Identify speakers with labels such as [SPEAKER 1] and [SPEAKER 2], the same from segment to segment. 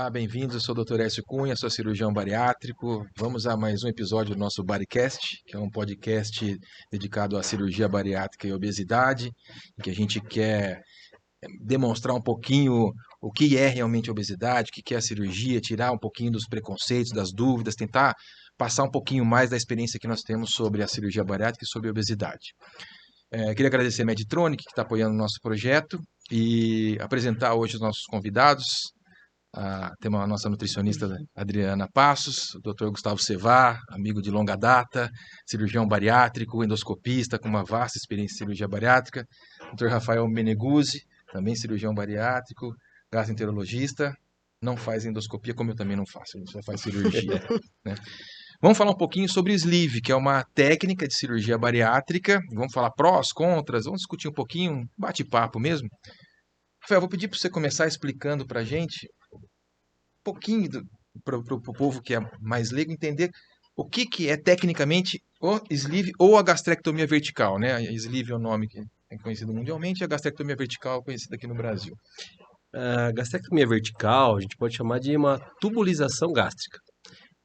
[SPEAKER 1] Olá, bem-vindos. Eu sou o Dr. Écio Cunha, sou cirurgião bariátrico. Vamos a mais um episódio do nosso Baricast, que é um podcast dedicado à cirurgia bariátrica e obesidade, em que a gente quer demonstrar um pouquinho o que é realmente obesidade, o que é a cirurgia, tirar um pouquinho dos preconceitos, das dúvidas, tentar passar um pouquinho mais da experiência que nós temos sobre a cirurgia bariátrica e sobre a obesidade. Queria agradecer a Medtronic, que está apoiando o nosso projeto, e apresentar hoje os nossos convidados. Temos a nossa nutricionista Adriana Passos, o Dr. Gustavo Sevar, amigo de longa data, cirurgião bariátrico, endoscopista com uma vasta experiência em cirurgia bariátrica, Dr. Rafael Meneguzzi, também cirurgião bariátrico, gastroenterologista, não faz endoscopia como eu também não faço, ele só faz cirurgia, né? Vamos falar um pouquinho sobre o sleeve, que é uma técnica de cirurgia bariátrica. Vamos falar prós, contras, vamos discutir um pouquinho, um bate-papo mesmo. Rafael, vou pedir para você começar explicando para a gente pouquinho para o povo que é mais leigo entender o que é tecnicamente o sleeve ou a gastrectomia vertical, né? A sleeve é o nome que é conhecido mundialmente, e a gastrectomia vertical é conhecida aqui no Brasil.
[SPEAKER 2] A gastrectomia vertical a gente pode chamar de uma tubulização gástrica.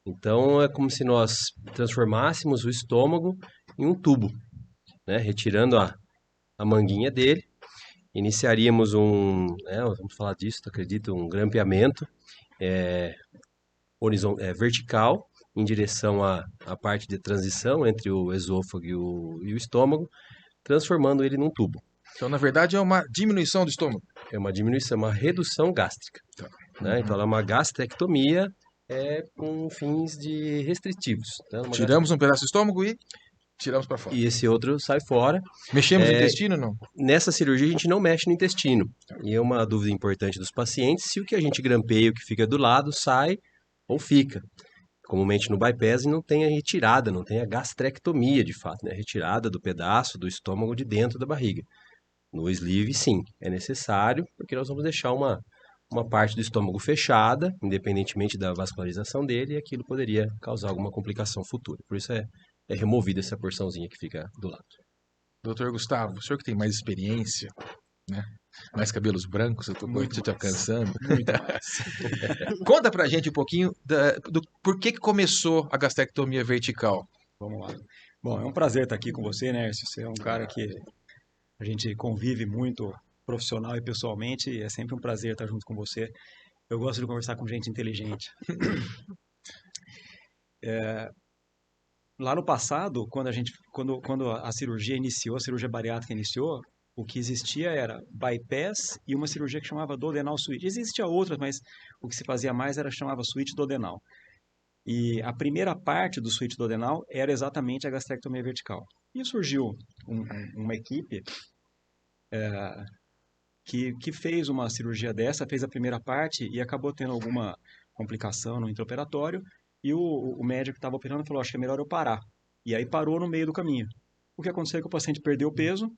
[SPEAKER 2] Então é como se nós transformássemos o estômago em um tubo, né? Retirando a manguinha dele, iniciaríamos vamos falar disso, acredito, um grampeamento vertical em direção à parte de transição entre o esôfago e o estômago, transformando ele num tubo.
[SPEAKER 1] Então, na verdade, é uma diminuição do estômago.
[SPEAKER 2] É uma diminuição, uma redução gástrica. Né? Então, ela é uma gastrectomia com fins restritivos. Tá?
[SPEAKER 1] Tiramos um pedaço do estômago e tiramos para fora.
[SPEAKER 2] E esse outro sai fora.
[SPEAKER 1] Mexemos no intestino ou não?
[SPEAKER 2] Nessa cirurgia, a gente não mexe no intestino. E é uma dúvida importante dos pacientes, se o que a gente grampeia, o que fica do lado, sai ou fica. Comumente no bypass não tem a retirada, não tem a gastrectomia de fato, né? A retirada do pedaço do estômago de dentro da barriga. No sleeve, sim, é necessário, porque nós vamos deixar uma parte do estômago fechada, independentemente da vascularização dele, e aquilo poderia causar alguma complicação futura. Por isso é removida essa porçãozinha que fica do lado.
[SPEAKER 1] Doutor Gustavo, o senhor que tem mais experiência, né? Mais cabelos brancos, eu tô te alcançando.
[SPEAKER 3] Muito mais.
[SPEAKER 1] Conta pra gente um pouquinho do por que começou a gastrectomia vertical.
[SPEAKER 3] Vamos lá. Bom, é um prazer estar aqui com você, né? Você é um cara que a gente convive muito profissional e pessoalmente, e é sempre um prazer estar junto com você. Eu gosto de conversar com gente inteligente. Lá no passado, quando a cirurgia iniciou, a cirurgia bariátrica iniciou, o que existia era bypass e uma cirurgia que chamava duodenal switch. Existia outras, mas o que se fazia mais chamava switch duodenal. E a primeira parte do switch duodenal era exatamente a gastrectomia vertical. E surgiu uma equipe que fez uma cirurgia dessa, fez a primeira parte e acabou tendo alguma complicação no intraoperatório. E o médico que estava operando falou, acho que é melhor eu parar. E aí parou no meio do caminho. O que aconteceu é que o paciente perdeu peso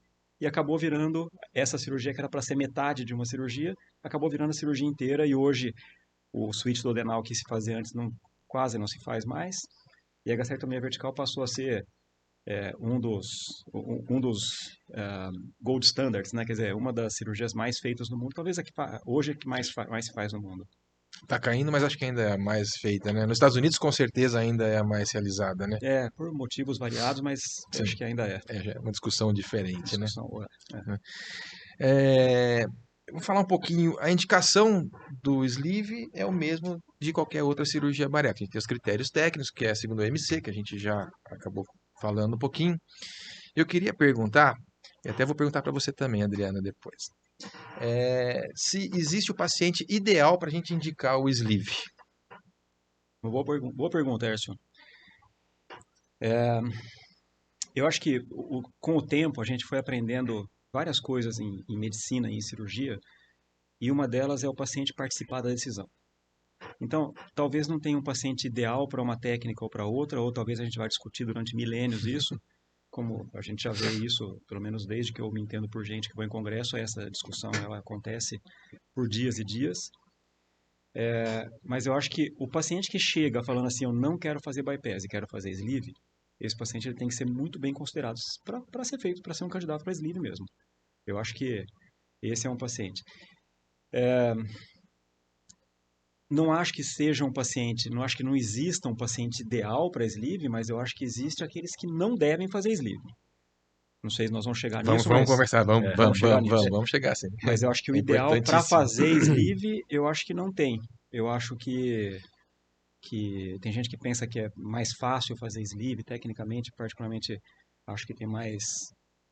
[SPEAKER 3] e acabou virando essa cirurgia que era para ser metade de uma cirurgia, acabou virando a cirurgia inteira e hoje o switch duodenal que se fazia antes quase não se faz mais. E a gastrectomia vertical passou a ser um dos gold standards, né? Quer dizer, uma das cirurgias mais feitas no mundo, talvez hoje é que mais se faz no mundo.
[SPEAKER 1] Tá caindo, mas acho que ainda é a mais feita, né? Nos Estados Unidos, com certeza, ainda é a mais realizada, né?
[SPEAKER 3] Por motivos variados, mas acho que ainda é.
[SPEAKER 1] É uma discussão diferente, né?
[SPEAKER 3] É.
[SPEAKER 1] Vamos falar um pouquinho. A indicação do sleeve é o mesmo de qualquer outra cirurgia bariátrica. A gente tem os critérios técnicos, que é segundo o MC, que a gente já acabou falando um pouquinho. Eu queria perguntar, e até vou perguntar para você também, Adriana, depois. Se existe o paciente ideal para a gente indicar o sleeve.
[SPEAKER 3] Uma boa pergunta, Ércio. Eu acho que com o tempo a gente foi aprendendo várias coisas em medicina e em cirurgia, e uma delas é o paciente participar da decisão. Então, talvez não tenha um paciente ideal para uma técnica ou para outra, ou talvez a gente vai discutir durante milênios isso, como a gente já vê isso, pelo menos desde que eu me entendo por gente que vai em congresso, essa discussão ela acontece por dias e dias. Mas eu acho que o paciente que chega falando assim, eu não quero fazer bypass e quero fazer sleeve, esse paciente ele tem que ser muito bem considerado para ser feito, para ser um candidato para sleeve mesmo. Eu acho que esse é um paciente. não acho que seja um paciente, não acho que não exista um paciente ideal para sleeve, mas eu acho que existe aqueles que não devem fazer sleeve. Não sei se nós vamos chegar nisso,
[SPEAKER 1] Vamos
[SPEAKER 3] mas
[SPEAKER 1] conversar,
[SPEAKER 3] vamos chegar nisso.
[SPEAKER 1] vamos chegar sim.
[SPEAKER 3] Mas eu acho que o
[SPEAKER 1] É
[SPEAKER 3] ideal para
[SPEAKER 1] importantíssimo.
[SPEAKER 3] fazer sleeve, eu acho que não tem. Eu acho que tem gente que pensa que é mais fácil fazer sleeve, tecnicamente, particularmente, acho que tem mais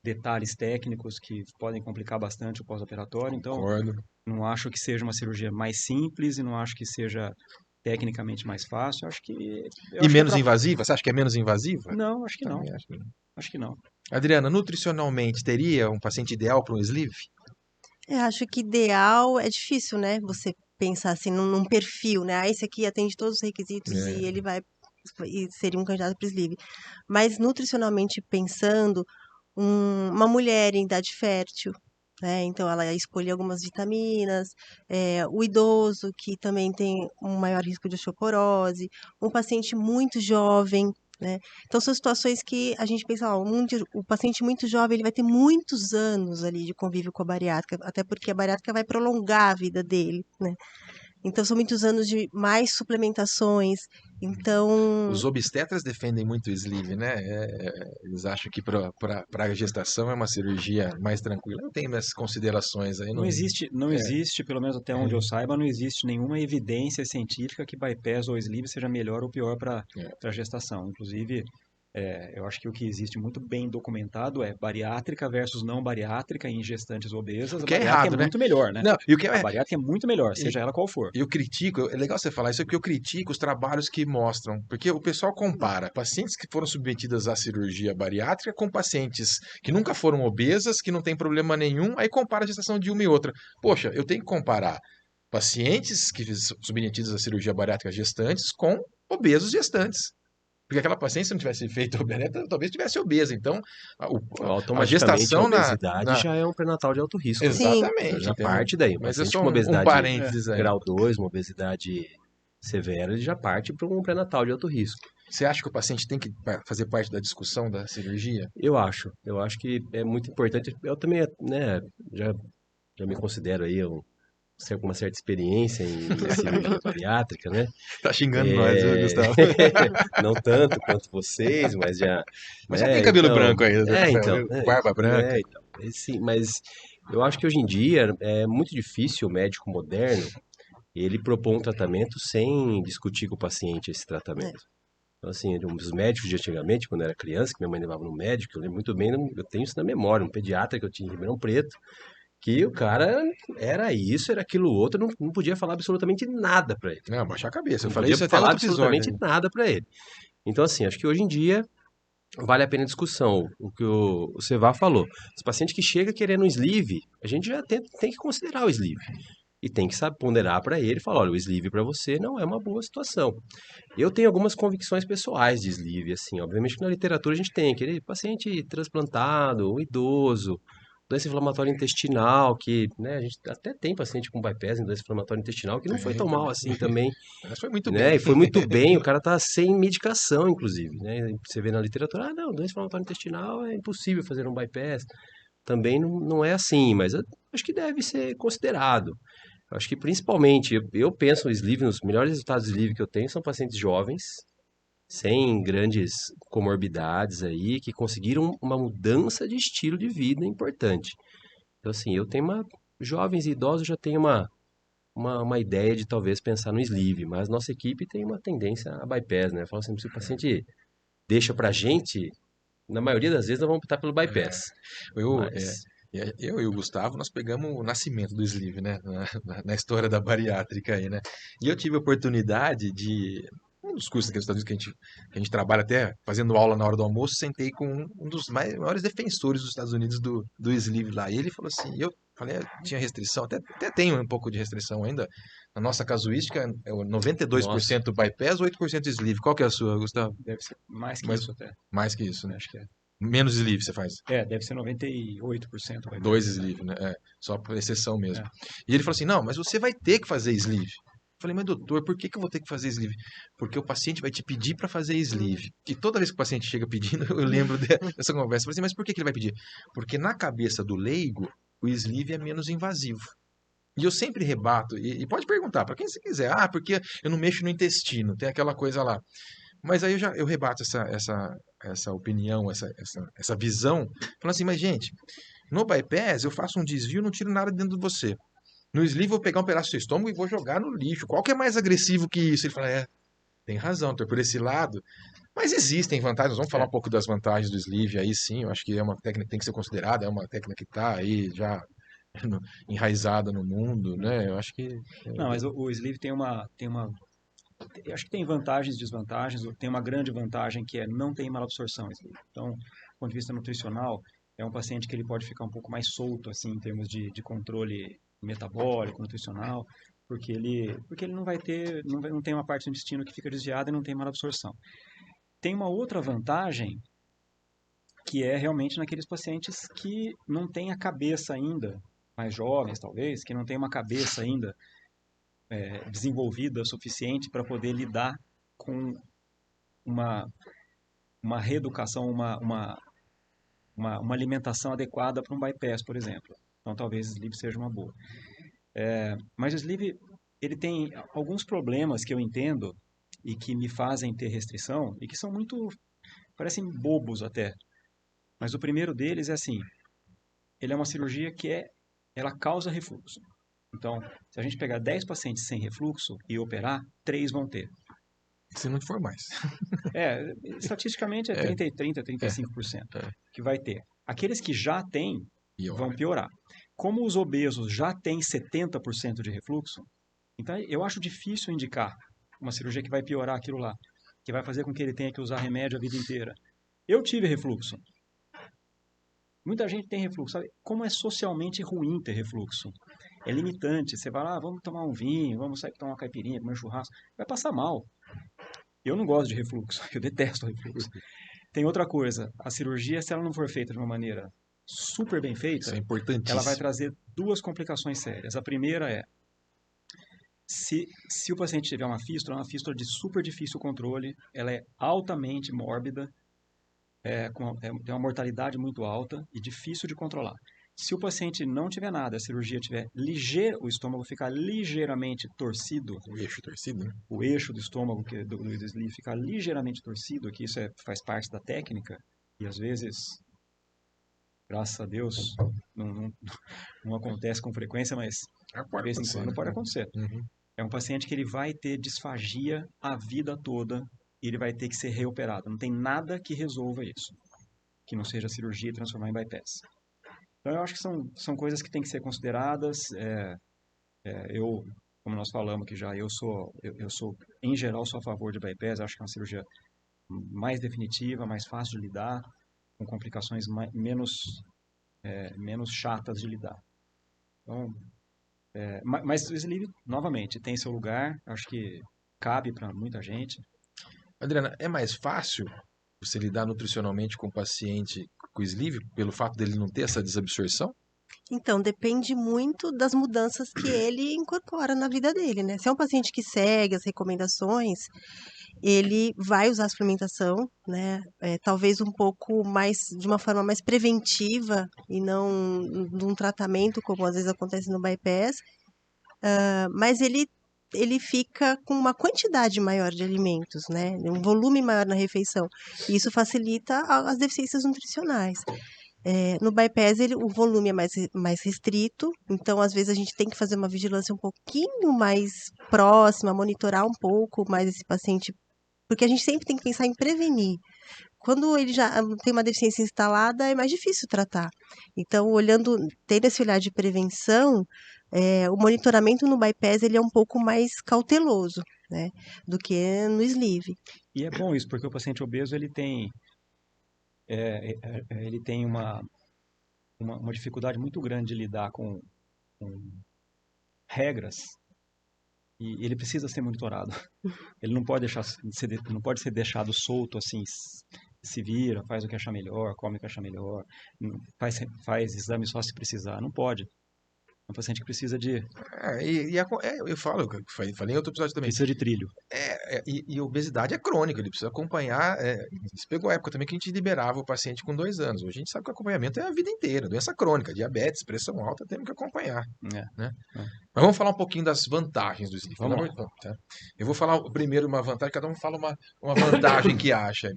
[SPEAKER 3] detalhes técnicos que podem complicar bastante o pós-operatório. Então,
[SPEAKER 1] Concordo.
[SPEAKER 3] não acho que seja uma cirurgia mais simples e não acho que seja tecnicamente mais fácil. Acho que
[SPEAKER 1] E menos invasiva? Você acha que é menos invasiva?
[SPEAKER 3] Não, acho que não.
[SPEAKER 1] Também acho que não.
[SPEAKER 3] Acho que não.
[SPEAKER 1] Adriana, nutricionalmente, teria um paciente ideal para um sleeve?
[SPEAKER 4] Eu acho que ideal é difícil, né? Você pensar assim num perfil, né? Ah, esse aqui atende todos os requisitos e ele vai e seria um candidato para sleeve. Mas nutricionalmente pensando, uma mulher em idade fértil, né? Então ela escolhe algumas vitaminas, o idoso que também tem um maior risco de osteoporose, um paciente muito jovem, né? Então são situações que a gente pensa, ó, o paciente muito jovem ele vai ter muitos anos ali de convívio com a bariátrica, até porque a bariátrica vai prolongar a vida dele, né? Então são muitos anos de mais suplementações. Então,
[SPEAKER 1] Os obstetras defendem muito o sleeve, né? Eles acham que para a gestação é uma cirurgia mais tranquila. Eu tenho essas considerações aí.
[SPEAKER 3] Não existe, pelo menos até onde eu saiba, não existe nenhuma evidência científica que bypass ou sleeve seja melhor ou pior para a gestação. Inclusive, eu acho que o que existe muito bem documentado é bariátrica versus não bariátrica em gestantes obesas.
[SPEAKER 1] O que é
[SPEAKER 3] A bariátrica
[SPEAKER 1] errado,
[SPEAKER 3] é
[SPEAKER 1] né?
[SPEAKER 3] muito melhor, né?
[SPEAKER 1] Não, e o que
[SPEAKER 3] A bariátrica é muito melhor, seja ela qual for.
[SPEAKER 1] Eu critico, é legal você falar isso, porque eu critico os trabalhos que mostram, porque o pessoal compara pacientes que foram submetidas à cirurgia bariátrica com pacientes que nunca foram obesas, que não tem problema nenhum, aí compara a gestação de uma e outra. Poxa, eu tenho que comparar pacientes que submetidos à cirurgia bariátrica gestantes com obesos gestantes. Porque aquela paciente, se não tivesse feito a bariátrica, talvez tivesse obesa. Então, a
[SPEAKER 2] Automaticamente
[SPEAKER 1] gestação
[SPEAKER 2] a obesidade já é um pré-natal de alto risco.
[SPEAKER 1] Exatamente.
[SPEAKER 2] Já
[SPEAKER 1] entendeu?
[SPEAKER 2] parte daí.
[SPEAKER 1] Mas é
[SPEAKER 2] Paciente
[SPEAKER 1] só
[SPEAKER 2] com obesidade
[SPEAKER 1] parênteses aí.
[SPEAKER 2] grau 2, uma obesidade severa, ele já parte para um pré-natal de alto risco.
[SPEAKER 1] Você acha que o paciente tem que fazer parte da discussão da cirurgia?
[SPEAKER 2] Eu acho que é muito importante. Eu também, né, já me considero aí com uma certa experiência em cirurgia bariátrica, né?
[SPEAKER 1] Tá xingando nós, viu, Gustavo?
[SPEAKER 2] Não tanto quanto vocês, mas já...
[SPEAKER 1] Mas já tem cabelo
[SPEAKER 2] então,
[SPEAKER 1] branco ainda, barba branca.
[SPEAKER 2] Então, sim, mas eu acho que hoje em dia é muito difícil o médico moderno ele propor um tratamento sem discutir com o paciente esse tratamento. Então, assim, os médicos de antigamente, quando eu era criança, que minha mãe levava no médico, eu lembro muito bem, eu tenho isso na memória, um pediatra que eu tinha em Ribeirão Preto, que o cara era isso, era aquilo outro, não podia falar absolutamente nada para ele.
[SPEAKER 1] Não, baixar a cabeça. Eu
[SPEAKER 2] Não
[SPEAKER 1] falei
[SPEAKER 2] podia
[SPEAKER 1] isso até
[SPEAKER 2] falar
[SPEAKER 1] no outro episódio.
[SPEAKER 2] absolutamente nada para ele. Então, assim, acho que hoje em dia vale a pena a discussão. O que o Cevá falou. Os pacientes que chegam querendo um sleeve, a gente já tem que considerar o sleeve. E tem que saber ponderar para ele e falar, olha, o sleeve para você não é uma boa situação. Eu tenho algumas convicções pessoais de sleeve, assim, obviamente que na literatura a gente tem aquele paciente transplantado, um idoso, doença inflamatória intestinal, que, né, a gente até tem paciente com bypass em doença inflamatória intestinal, que não foi tão mal assim também.
[SPEAKER 1] Mas foi muito
[SPEAKER 2] né?
[SPEAKER 1] bem.
[SPEAKER 2] E foi muito bem, o cara tá sem medicação, inclusive, né? Você vê na literatura, não, doença inflamatória intestinal é impossível fazer um bypass. Também não é assim, mas eu acho que deve ser considerado. Eu acho que principalmente, eu penso no sleeve, nos melhores resultados de sleeve que eu tenho são pacientes jovens, sem grandes comorbidades aí, que conseguiram uma mudança de estilo de vida importante. Então, assim, jovens e idosos já têm uma ideia de talvez pensar no sleeve, mas nossa equipe tem uma tendência a bypass, né? Fala assim, se o paciente deixa pra gente, na maioria das vezes nós vamos optar pelo bypass.
[SPEAKER 1] Eu e o Gustavo, nós pegamos o nascimento do sleeve, né? Na história da bariátrica aí, né? E eu tive a oportunidade de... Um dos cursos aqui nos Estados Unidos que a gente trabalha até fazendo aula na hora do almoço, sentei com um dos maiores defensores dos Estados Unidos do sleeve lá. E ele falou assim, eu falei, tinha restrição, até tenho um pouco de restrição ainda. Na nossa casuística, é 92% bypass, 8% sleeve. Qual que é a sua, Gustavo?
[SPEAKER 3] Deve ser mais que isso até.
[SPEAKER 1] Mais que isso, né?
[SPEAKER 3] Acho que é.
[SPEAKER 1] Menos sleeve você faz?
[SPEAKER 3] Deve ser 98%. bypass.
[SPEAKER 1] 2 sleeve, né? Só por exceção mesmo. E ele falou assim, não, mas você vai ter que fazer sleeve. Eu falei, mas doutor, por que eu vou ter que fazer sleeve? Porque o paciente vai te pedir para fazer sleeve. E toda vez que o paciente chega pedindo, eu lembro dessa conversa. Eu falei assim, mas por que ele vai pedir? Porque na cabeça do leigo, o sleeve é menos invasivo. E eu sempre rebato, e pode perguntar para quem você quiser, porque eu não mexo no intestino, tem aquela coisa lá. Mas aí eu rebato essa opinião, essa visão, falando assim, mas gente, no bypass eu faço um desvio e não tiro nada dentro de você. No sleeve eu vou pegar um pedaço do seu estômago e vou jogar no lixo. Qual que é mais agressivo que isso? Ele fala, tem razão, tô por esse lado. Mas existem vantagens, vamos falar um pouco das vantagens do sleeve aí sim, eu acho que é uma técnica que tem que ser considerada, é uma técnica que está aí já enraizada no mundo, né? Eu acho que...
[SPEAKER 3] Não, mas o sleeve eu acho que tem vantagens e desvantagens. Tem uma grande vantagem que é não tem malabsorção sleeve. Então, do ponto de vista nutricional, é um paciente que ele pode ficar um pouco mais solto, assim, em termos de controle metabólico, nutricional, porque ele não vai ter, não tem uma parte do intestino que fica desviada e não tem malabsorção. Tem uma outra vantagem que é realmente naqueles pacientes que não têm a cabeça ainda, mais jovens talvez, que não têm uma cabeça ainda desenvolvida o suficiente para poder lidar com uma reeducação, uma alimentação adequada para um bypass, por exemplo. Então, talvez o sleeve seja uma boa. Mas o sleeve, ele tem alguns problemas que eu entendo e que me fazem ter restrição e que são parecem bobos até. Mas o primeiro deles é assim, ele é uma cirurgia que ela causa refluxo. Então, se a gente pegar 10 pacientes sem refluxo e operar, 3 vão ter.
[SPEAKER 1] Se não for mais.
[SPEAKER 3] Estatisticamente é 30, 35% que vai ter. Aqueles que já têm vão piorar. Como os obesos já têm 70% de refluxo, então eu acho difícil indicar uma cirurgia que vai piorar aquilo lá, que vai fazer com que ele tenha que usar remédio a vida inteira. Eu tive refluxo. Muita gente tem refluxo. Sabe como é socialmente ruim ter refluxo? É limitante. Você vai lá, vamos tomar um vinho, vamos sair tomar uma caipirinha, comer um churrasco. Vai passar mal. Eu não gosto de refluxo. Eu detesto refluxo. Tem outra coisa. A cirurgia, se ela não for feita de uma maneira super bem feita,
[SPEAKER 1] isso é importantíssimo.
[SPEAKER 3] Ela vai trazer 2 complicações sérias. A primeira é, se o paciente tiver uma fístula de super difícil controle, ela é altamente mórbida, tem uma mortalidade muito alta e difícil de controlar. Se o paciente não tiver nada, a cirurgia tiver o estômago ficar ligeiramente torcido.
[SPEAKER 1] O eixo torcido, né?
[SPEAKER 3] O eixo do estômago do sleeve ficar ligeiramente torcido, que isso faz parte da técnica, e às vezes, graças a Deus, não acontece com frequência, mas de vez em quando pode acontecer.
[SPEAKER 1] Uhum.
[SPEAKER 3] É um paciente que ele vai ter disfagia a vida toda e ele vai ter que ser reoperado. Não tem nada que resolva isso, que não seja cirurgia e transformar em bypass. Então, eu acho que são coisas que têm que ser consideradas. Como nós falamos aqui já, eu sou, em geral, sou a favor de bypass. Acho que é uma cirurgia mais definitiva, mais fácil de lidar, com complicações menos chatas de lidar. Então, mas o sleeve, novamente, tem seu lugar. Acho que cabe para muita gente.
[SPEAKER 1] Adriana, é mais fácil você lidar nutricionalmente com o paciente com sleeve, pelo fato dele não ter essa desabsorção?
[SPEAKER 4] Então, depende muito das mudanças que ele incorpora na vida dele, né? Se é um paciente que segue as recomendações, ele vai usar a suplementação, né? Talvez um pouco mais, de uma forma mais preventiva e não de um tratamento, como às vezes acontece no bypass, mas ele fica com uma quantidade maior de alimentos, né? Um volume maior na refeição. E isso facilita as deficiências nutricionais. No bypass, o volume é mais restrito, então às vezes a gente tem que fazer uma vigilância um pouquinho mais próxima, monitorar um pouco mais esse paciente, porque a gente sempre tem que pensar em prevenir. Quando ele já tem uma deficiência instalada, é mais difícil tratar. Então, tendo esse olhar de prevenção, o monitoramento no bypass ele é um pouco mais cauteloso, né, do que no sleeve.
[SPEAKER 3] E é bom isso, porque o paciente obeso ele tem uma dificuldade muito grande de lidar com regras e ele precisa ser monitorado. Ele não pode ser deixado solto assim, se vira, faz o que achar melhor, come o que achar melhor, faz exame só se precisar. Não pode. um paciente que precisa de
[SPEAKER 1] Eu falei em outro episódio também.
[SPEAKER 3] precisa de trilho.
[SPEAKER 1] E obesidade é crônica, ele precisa acompanhar. Isso pegou a época também que a gente liberava o paciente com 2 anos. Hoje a gente sabe que o acompanhamento é a vida inteira. Doença crônica, diabetes, pressão alta, temos que acompanhar.
[SPEAKER 3] É.
[SPEAKER 1] Né? Mas vamos falar um pouquinho das vantagens do sleep.
[SPEAKER 3] Vamos lá.
[SPEAKER 1] Tá? Eu vou falar primeiro uma vantagem, cada um fala uma vantagem que acha.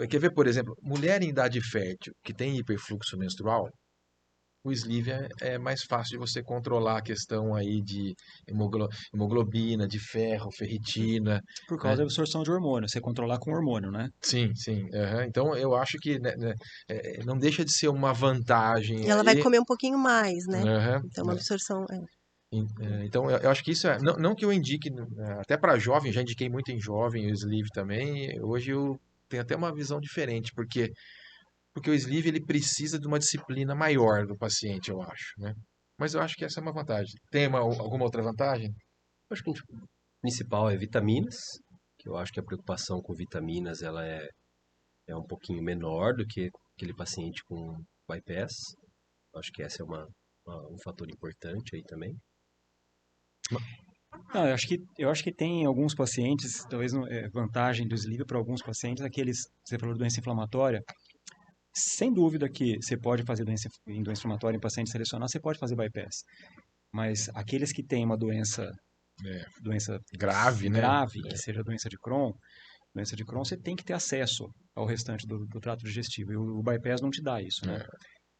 [SPEAKER 1] Quer ver, por exemplo, mulher em idade fértil que tem hiperfluxo menstrual, o sleeve é mais fácil de você controlar a questão aí de hemoglobina, de ferro, ferritina.
[SPEAKER 3] Por causa da absorção de hormônio, você controlar com hormônio, né?
[SPEAKER 1] Sim, sim. Então eu acho que não deixa de ser uma vantagem.
[SPEAKER 4] E ela
[SPEAKER 1] aí.
[SPEAKER 4] vai comer um pouquinho mais, né?
[SPEAKER 1] Aham.
[SPEAKER 4] Então, uma absorção.
[SPEAKER 1] Então eu acho que isso não que eu indique, até para jovem, já indiquei muito em jovem o sleeve também. Hoje eu tenho até uma visão diferente, porque o sleeve ele precisa de uma disciplina maior do paciente, eu acho, né? Mas eu acho que essa é uma vantagem. Tem alguma outra vantagem?
[SPEAKER 2] Acho que o principal é vitaminas, que eu acho que a preocupação com vitaminas ela é um pouquinho menor do que aquele paciente com bypass. Acho que essa é um fator importante aí também.
[SPEAKER 3] Não, eu acho que tem alguns pacientes, talvez vantagem do sleeve para alguns pacientes, aqueles, você falou de doença inflamatória, sem dúvida que você pode fazer doença inflamatória em paciente selecionado, você pode fazer bypass. Mas aqueles que têm uma doença
[SPEAKER 1] Grave, né?
[SPEAKER 3] que seja doença de Crohn, você tem que ter acesso ao restante do trato digestivo. E o bypass não te dá isso, né?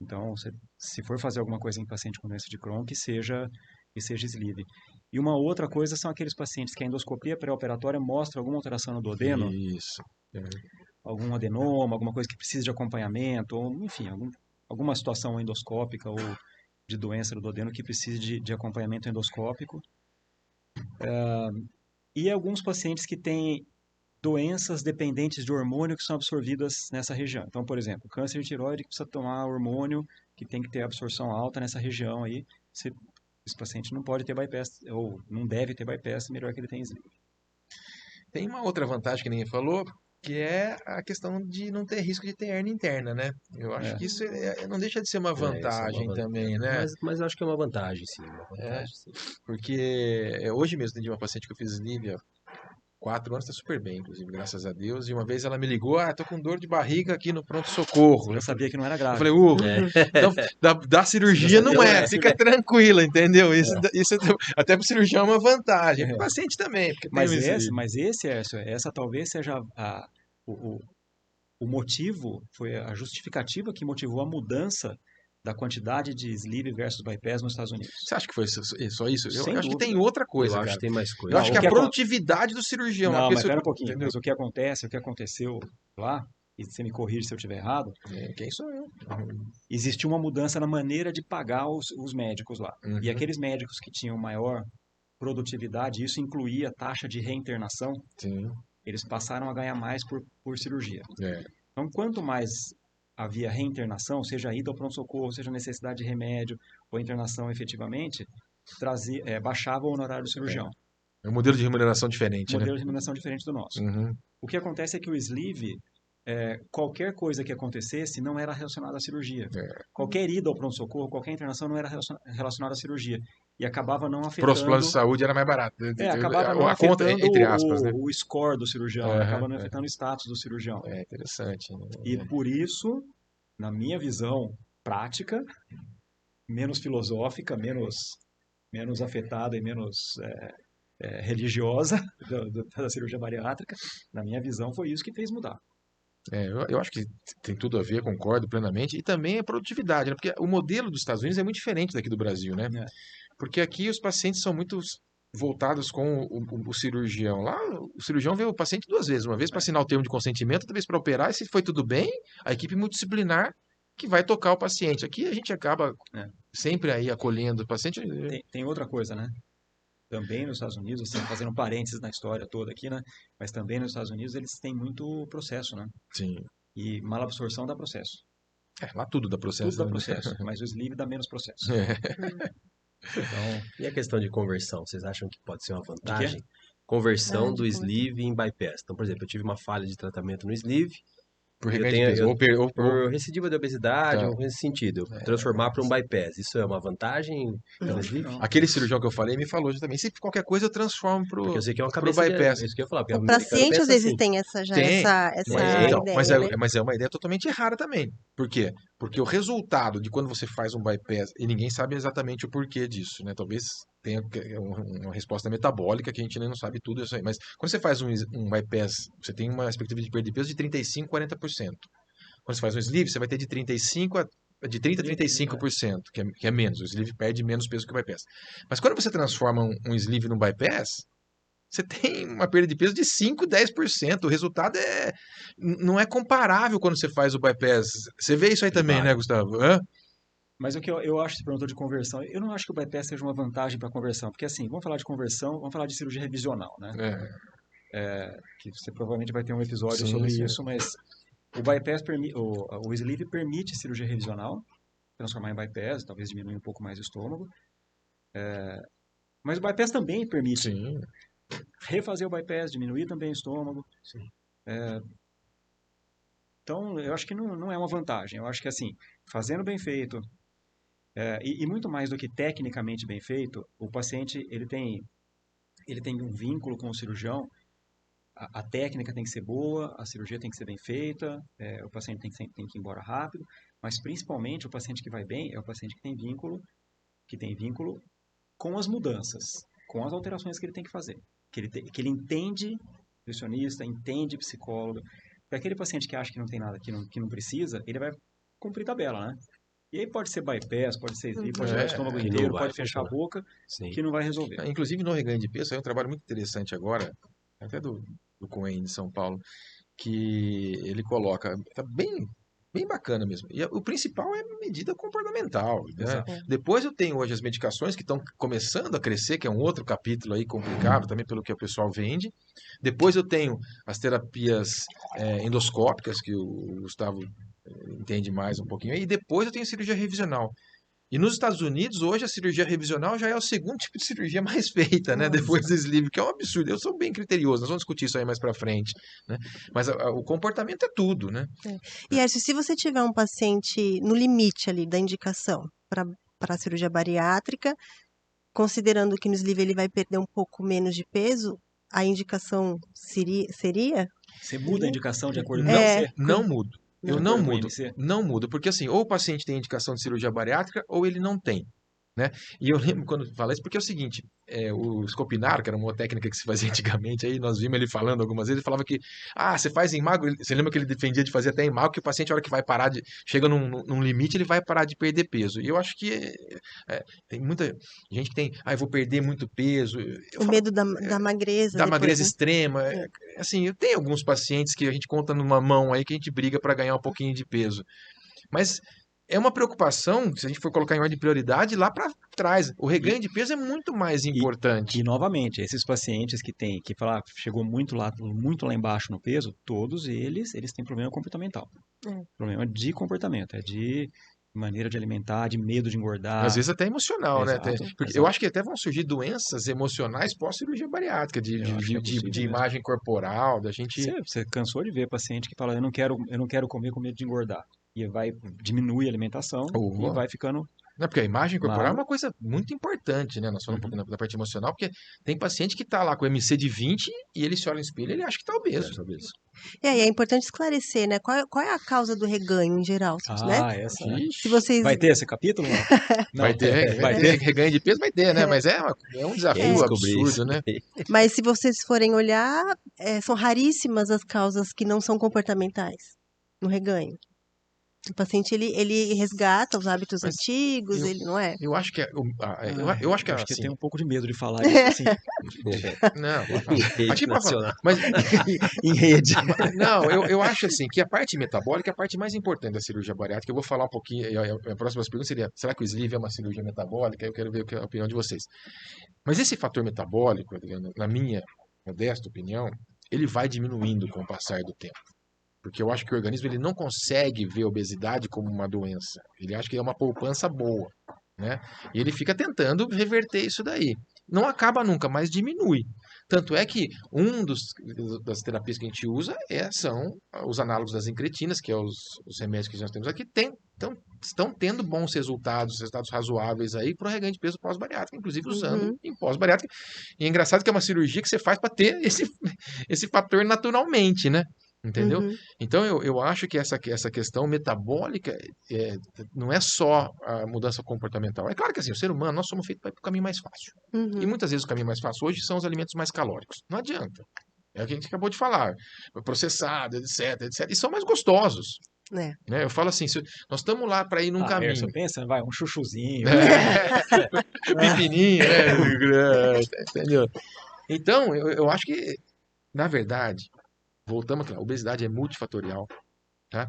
[SPEAKER 3] Então, se for fazer alguma coisa em paciente com doença de Crohn, que seja sleeve. E uma outra coisa são aqueles pacientes que a endoscopia pré-operatória mostra alguma alteração no duodeno.
[SPEAKER 1] Isso.
[SPEAKER 3] Algum adenoma, alguma coisa que precisa de acompanhamento, ou enfim, alguma situação endoscópica ou de doença do duodeno que precise de acompanhamento endoscópico. E alguns pacientes que têm doenças dependentes de hormônio que são absorvidas nessa região. Então, por exemplo, câncer de tireoide que precisa tomar hormônio que tem que ter absorção alta nessa região aí. Esse paciente não pode ter bypass, ou não deve ter bypass, melhor que ele tenha sleeve.
[SPEAKER 1] Tem uma outra vantagem que ninguém falou, que é a questão de não ter risco de ter hernia interna, né? Eu acho que isso não deixa de ser uma vantagem também, né?
[SPEAKER 2] Mas eu acho que é uma vantagem, sim. Sim.
[SPEAKER 1] Porque hoje mesmo tem uma paciente que eu fiz sleeve, 4 anos, tá super bem, inclusive, graças a Deus. E uma vez ela me ligou, tô com dor de barriga aqui no pronto-socorro.
[SPEAKER 3] Eu sabia que não era grave.
[SPEAKER 1] Eu falei, então, da cirurgia não fica tranquila, entendeu? Isso até pro cirurgião é uma vantagem, pro paciente também. Porque
[SPEAKER 3] essa talvez seja o motivo, foi a justificativa que motivou a mudança da quantidade de sleeve versus bypass nos Estados Unidos.
[SPEAKER 1] Você acha que foi só isso? Eu
[SPEAKER 3] Sem
[SPEAKER 1] acho que
[SPEAKER 3] dúvida.
[SPEAKER 1] tem outra coisa,
[SPEAKER 2] Eu
[SPEAKER 1] cara.
[SPEAKER 2] acho que tem mais coisa.
[SPEAKER 1] Eu acho que a produtividade do cirurgião...
[SPEAKER 3] Não, mas espera um pouquinho. Mas o que aconteceu lá, e você me corrige se eu estiver errado,
[SPEAKER 1] quem sou eu?
[SPEAKER 3] Existiu uma mudança na maneira de pagar os médicos lá. E aqueles médicos que tinham maior produtividade, isso incluía taxa de reinternação, eles passaram a ganhar mais por cirurgia. Então, quanto mais havia reinternação, seja ida ao pronto-socorro, seja necessidade de remédio ou internação efetivamente, baixava o honorário do cirurgião.
[SPEAKER 1] É um modelo de remuneração diferente,
[SPEAKER 3] modelo de remuneração diferente do nosso. O que acontece é que o sleeve, qualquer coisa que acontecesse não era relacionada à cirurgia. Qualquer ida ao pronto-socorro, qualquer internação não era relacionada à cirurgia. E acabava não afetando...
[SPEAKER 1] Para os planos de saúde era mais barato.
[SPEAKER 3] Acabava não
[SPEAKER 1] conta,
[SPEAKER 3] afetando
[SPEAKER 1] entre aspas, né?
[SPEAKER 3] o score do cirurgião, acaba não afetando o status do cirurgião.
[SPEAKER 1] É interessante. Né?
[SPEAKER 3] E por isso, na minha visão prática, menos filosófica, menos afetada e menos religiosa da cirurgia bariátrica, na minha visão foi isso que fez mudar.
[SPEAKER 1] Eu acho que tem tudo a ver, concordo plenamente, e também a produtividade, né? Porque o modelo dos Estados Unidos é muito diferente daqui do Brasil, né? Porque aqui os pacientes são muito voltados com o cirurgião. Lá, o cirurgião vê o paciente 2 vezes, uma vez para assinar o termo de consentimento, outra vez para operar, e se foi tudo bem, a equipe multidisciplinar que vai tocar o paciente. Aqui a gente acaba sempre aí acolhendo o paciente.
[SPEAKER 3] Tem outra coisa, né? Também nos Estados Unidos, assim, fazendo parênteses na história toda aqui, né? Mas também nos Estados Unidos eles têm muito processo, né?
[SPEAKER 1] Sim.
[SPEAKER 3] E malabsorção dá processo.
[SPEAKER 1] Lá tudo dá processo.
[SPEAKER 3] Tudo dá processo, mas o sleeve dá menos processo.
[SPEAKER 2] Então, e a questão de conversão? Vocês acham que pode ser uma vantagem? Conversão do sleeve em bypass. Então, por exemplo, eu tive uma falha de tratamento no sleeve
[SPEAKER 1] Por
[SPEAKER 2] Eu
[SPEAKER 1] reganho de
[SPEAKER 2] tenho,
[SPEAKER 1] peso.
[SPEAKER 2] por recidiva de obesidade,
[SPEAKER 1] Tá.
[SPEAKER 2] alguma coisa nesse sentido. Transformar para um bypass. Isso é uma vantagem
[SPEAKER 3] Não,
[SPEAKER 2] no
[SPEAKER 3] acho que
[SPEAKER 2] sleeve?
[SPEAKER 3] não.
[SPEAKER 1] Aquele cirurgião que eu falei me falou justamente, se qualquer coisa eu transformo
[SPEAKER 2] Porque eu sei que é uma
[SPEAKER 1] pro
[SPEAKER 2] cabeça de...
[SPEAKER 1] bypass.
[SPEAKER 2] É isso que eu ia falar, porque
[SPEAKER 4] O
[SPEAKER 2] o americano
[SPEAKER 4] paciente às
[SPEAKER 2] pensa
[SPEAKER 4] vezes
[SPEAKER 2] assim.
[SPEAKER 4] tem
[SPEAKER 1] Tem, mas
[SPEAKER 4] ideia, né?
[SPEAKER 1] mas é uma ideia totalmente errada também. Por quê? Porque o resultado de quando você faz um bypass, e ninguém sabe exatamente o porquê disso, né? Talvez tenha uma resposta metabólica que a gente ainda não sabe tudo isso aí. Mas quando você faz um bypass, você tem uma expectativa de perda de peso de 35% a 40%. Quando você faz um sleeve, você vai ter de 30% a 35%, que é menos. O sleeve perde menos peso que o bypass. Mas quando você transforma um sleeve num bypass, você tem uma perda de peso de 5, 10%. O resultado não é comparável quando você faz o bypass. Você vê isso aí também, né, Gustavo? Hã?
[SPEAKER 3] Mas o que eu acho, você perguntou de conversão, eu não acho que o bypass seja uma vantagem para conversão, porque assim, vamos falar de conversão, vamos falar de cirurgia revisional, né? Que você provavelmente vai ter um episódio
[SPEAKER 1] Sim,
[SPEAKER 3] sobre
[SPEAKER 1] sim.
[SPEAKER 3] isso, mas o bypass, o sleeve permite cirurgia revisional, transformar em bypass, talvez diminuir um pouco mais o estômago, mas o bypass também permite
[SPEAKER 1] Sim.
[SPEAKER 3] refazer o bypass, diminuir também o estômago. Então, eu acho que não é uma vantagem. Eu acho que, assim, fazendo bem feito, e muito mais do que tecnicamente bem feito, o paciente, ele tem um vínculo com o cirurgião, a técnica tem que ser boa, a cirurgia tem que ser bem feita, o paciente tem que ir embora rápido, mas principalmente o paciente que vai bem é o paciente que tem vínculo com as mudanças, com as alterações que ele tem que fazer, que ele entende nutricionista, entende psicólogo. Para aquele paciente que acha que não tem nada, que não precisa, ele vai cumprir tabela, né? E aí pode ser bypass, pode ser sleeve, pode tirar o estômago
[SPEAKER 2] que não
[SPEAKER 3] inteiro,
[SPEAKER 2] vai
[SPEAKER 3] pode fechar a
[SPEAKER 2] funcionar.
[SPEAKER 3] boca,
[SPEAKER 2] Sim.
[SPEAKER 3] que não vai resolver.
[SPEAKER 1] Inclusive no reganho de peso, é um trabalho muito interessante agora, até do Coen de São Paulo, que ele coloca, tá bem bacana mesmo. E o principal é medida comportamental, né?
[SPEAKER 3] Exato.
[SPEAKER 1] Depois eu tenho hoje as medicações que estão começando a crescer, que é um outro capítulo aí complicado também pelo que o pessoal vende. Depois eu tenho as terapias endoscópicas, que o Gustavo entende mais um pouquinho. E depois eu tenho cirurgia revisional. E nos Estados Unidos, hoje, a cirurgia revisional já é o segundo tipo de cirurgia mais feita, né? Depois do sleeve, que é um absurdo. Eu sou bem criterioso, nós vamos discutir isso aí mais pra frente, né? Mas o comportamento é tudo, né?
[SPEAKER 4] EÉrcio, se você tiver um paciente no limite ali da indicação para a cirurgia bariátrica, considerando que no sleeve ele vai perder um pouco menos de peso, a indicação seria?
[SPEAKER 3] Você muda a indicação de acordo com o
[SPEAKER 1] Não,
[SPEAKER 3] IMC?
[SPEAKER 1] não mudo. Eu
[SPEAKER 3] De
[SPEAKER 1] não
[SPEAKER 3] acordo com o
[SPEAKER 1] mudo.
[SPEAKER 3] IMC?
[SPEAKER 1] Não mudo, porque assim, ou o paciente tem indicação de cirurgia bariátrica, ou ele não tem. Né? E eu lembro quando fala isso, porque é o seguinte, o Scopinaro, que era uma técnica que se fazia antigamente, aí nós vimos ele falando algumas vezes, ele falava que, você faz em mago, você lembra que ele defendia de fazer até em mago, que o paciente, a hora que vai parar chega num limite, ele vai parar de perder peso. E eu acho que tem muita gente que tem, eu vou perder muito peso. Eu
[SPEAKER 4] O
[SPEAKER 1] falo,
[SPEAKER 4] medo da magreza
[SPEAKER 1] da
[SPEAKER 4] depois,
[SPEAKER 1] magreza
[SPEAKER 4] né?
[SPEAKER 1] extrema. Assim, eu tenho alguns pacientes que a gente conta numa mão aí, que a gente briga para ganhar um pouquinho de peso. Mas é uma preocupação, se a gente for colocar em ordem de prioridade, lá para trás. O reganho de peso é muito mais importante.
[SPEAKER 3] E novamente, esses pacientes que falar chegou muito lá embaixo no peso, todos eles têm problema comportamental. Problema de comportamento, de maneira de alimentar, de medo de engordar.
[SPEAKER 1] Às vezes até emocional, né?
[SPEAKER 3] Exato,
[SPEAKER 1] Porque
[SPEAKER 3] exato.
[SPEAKER 1] eu acho que até vão surgir doenças emocionais pós-cirurgia bariátrica,
[SPEAKER 3] Eu acho que é possível
[SPEAKER 1] de
[SPEAKER 3] mesmo.
[SPEAKER 1] imagem corporal, da gente...
[SPEAKER 3] Você cansou de ver paciente que fala, eu não quero comer com medo de engordar. E vai diminuir a alimentação e vai ficando...
[SPEAKER 1] Não, porque a imagem corporal é
[SPEAKER 3] magro.
[SPEAKER 1] uma coisa muito importante, né? Nós falamos um pouquinho da parte emocional, porque tem paciente que tá lá com MC de 20 e ele se olha no espelho e ele acha que tá obeso.
[SPEAKER 4] E aí é importante esclarecer, né? Qual é a causa do reganho em geral, né?
[SPEAKER 3] Essa...
[SPEAKER 1] Ixi.
[SPEAKER 4] Se vocês...
[SPEAKER 3] Vai ter esse capítulo? Não?
[SPEAKER 1] Vai ter reganho de peso, vai ter, né? Mas é um desafio absurdo, né?
[SPEAKER 4] Mas se vocês forem olhar, são raríssimas as causas que não são comportamentais no reganho. O paciente, ele resgata os hábitos antigos, ele não é?
[SPEAKER 1] Eu acho que eu acho que
[SPEAKER 3] eu
[SPEAKER 1] assim,
[SPEAKER 3] tenho um pouco de medo de falar isso assim.
[SPEAKER 1] não,
[SPEAKER 2] Rede nacional.
[SPEAKER 1] mas
[SPEAKER 3] Em rede.
[SPEAKER 1] não, eu acho assim que a parte metabólica é a parte mais importante da cirurgia bariátrica. Eu vou falar um pouquinho, a próxima pergunta seria, será que o sleeve é uma cirurgia metabólica? Eu quero ver a opinião de vocês. Mas esse fator metabólico, na minha modesta opinião, ele vai diminuindo com o passar do tempo. Porque eu acho que o organismo ele não consegue ver a obesidade como uma doença. Ele acha que é uma poupança boa, né? E ele fica tentando reverter isso daí. Não acaba nunca, mas diminui. Tanto é que das terapias que a gente usa são os análogos das incretinas, que é os remédios que nós temos aqui, estão tendo bons resultados razoáveis aí para o reganho de peso pós-bariátrico, inclusive usando em pós-bariátrica. E é engraçado que é uma cirurgia que você faz para ter esse fator naturalmente, né? Entendeu? Então eu acho que essa questão metabólica não é só a mudança comportamental. É claro que assim, o ser humano, nós somos feitos para ir para o caminho mais fácil. E muitas vezes o caminho mais fácil hoje são os alimentos mais calóricos. Não adianta. É o que a gente acabou de falar. Processado, etc, etc. E são mais gostosos. Né? Eu falo assim, nós estamos lá para ir num caminho.
[SPEAKER 3] Você pensa, vai, um chuchuzinho.
[SPEAKER 1] Pequenininho, né? Entendeu? Então, eu acho que, na verdade, voltamos aqui, a obesidade é multifatorial. Tá?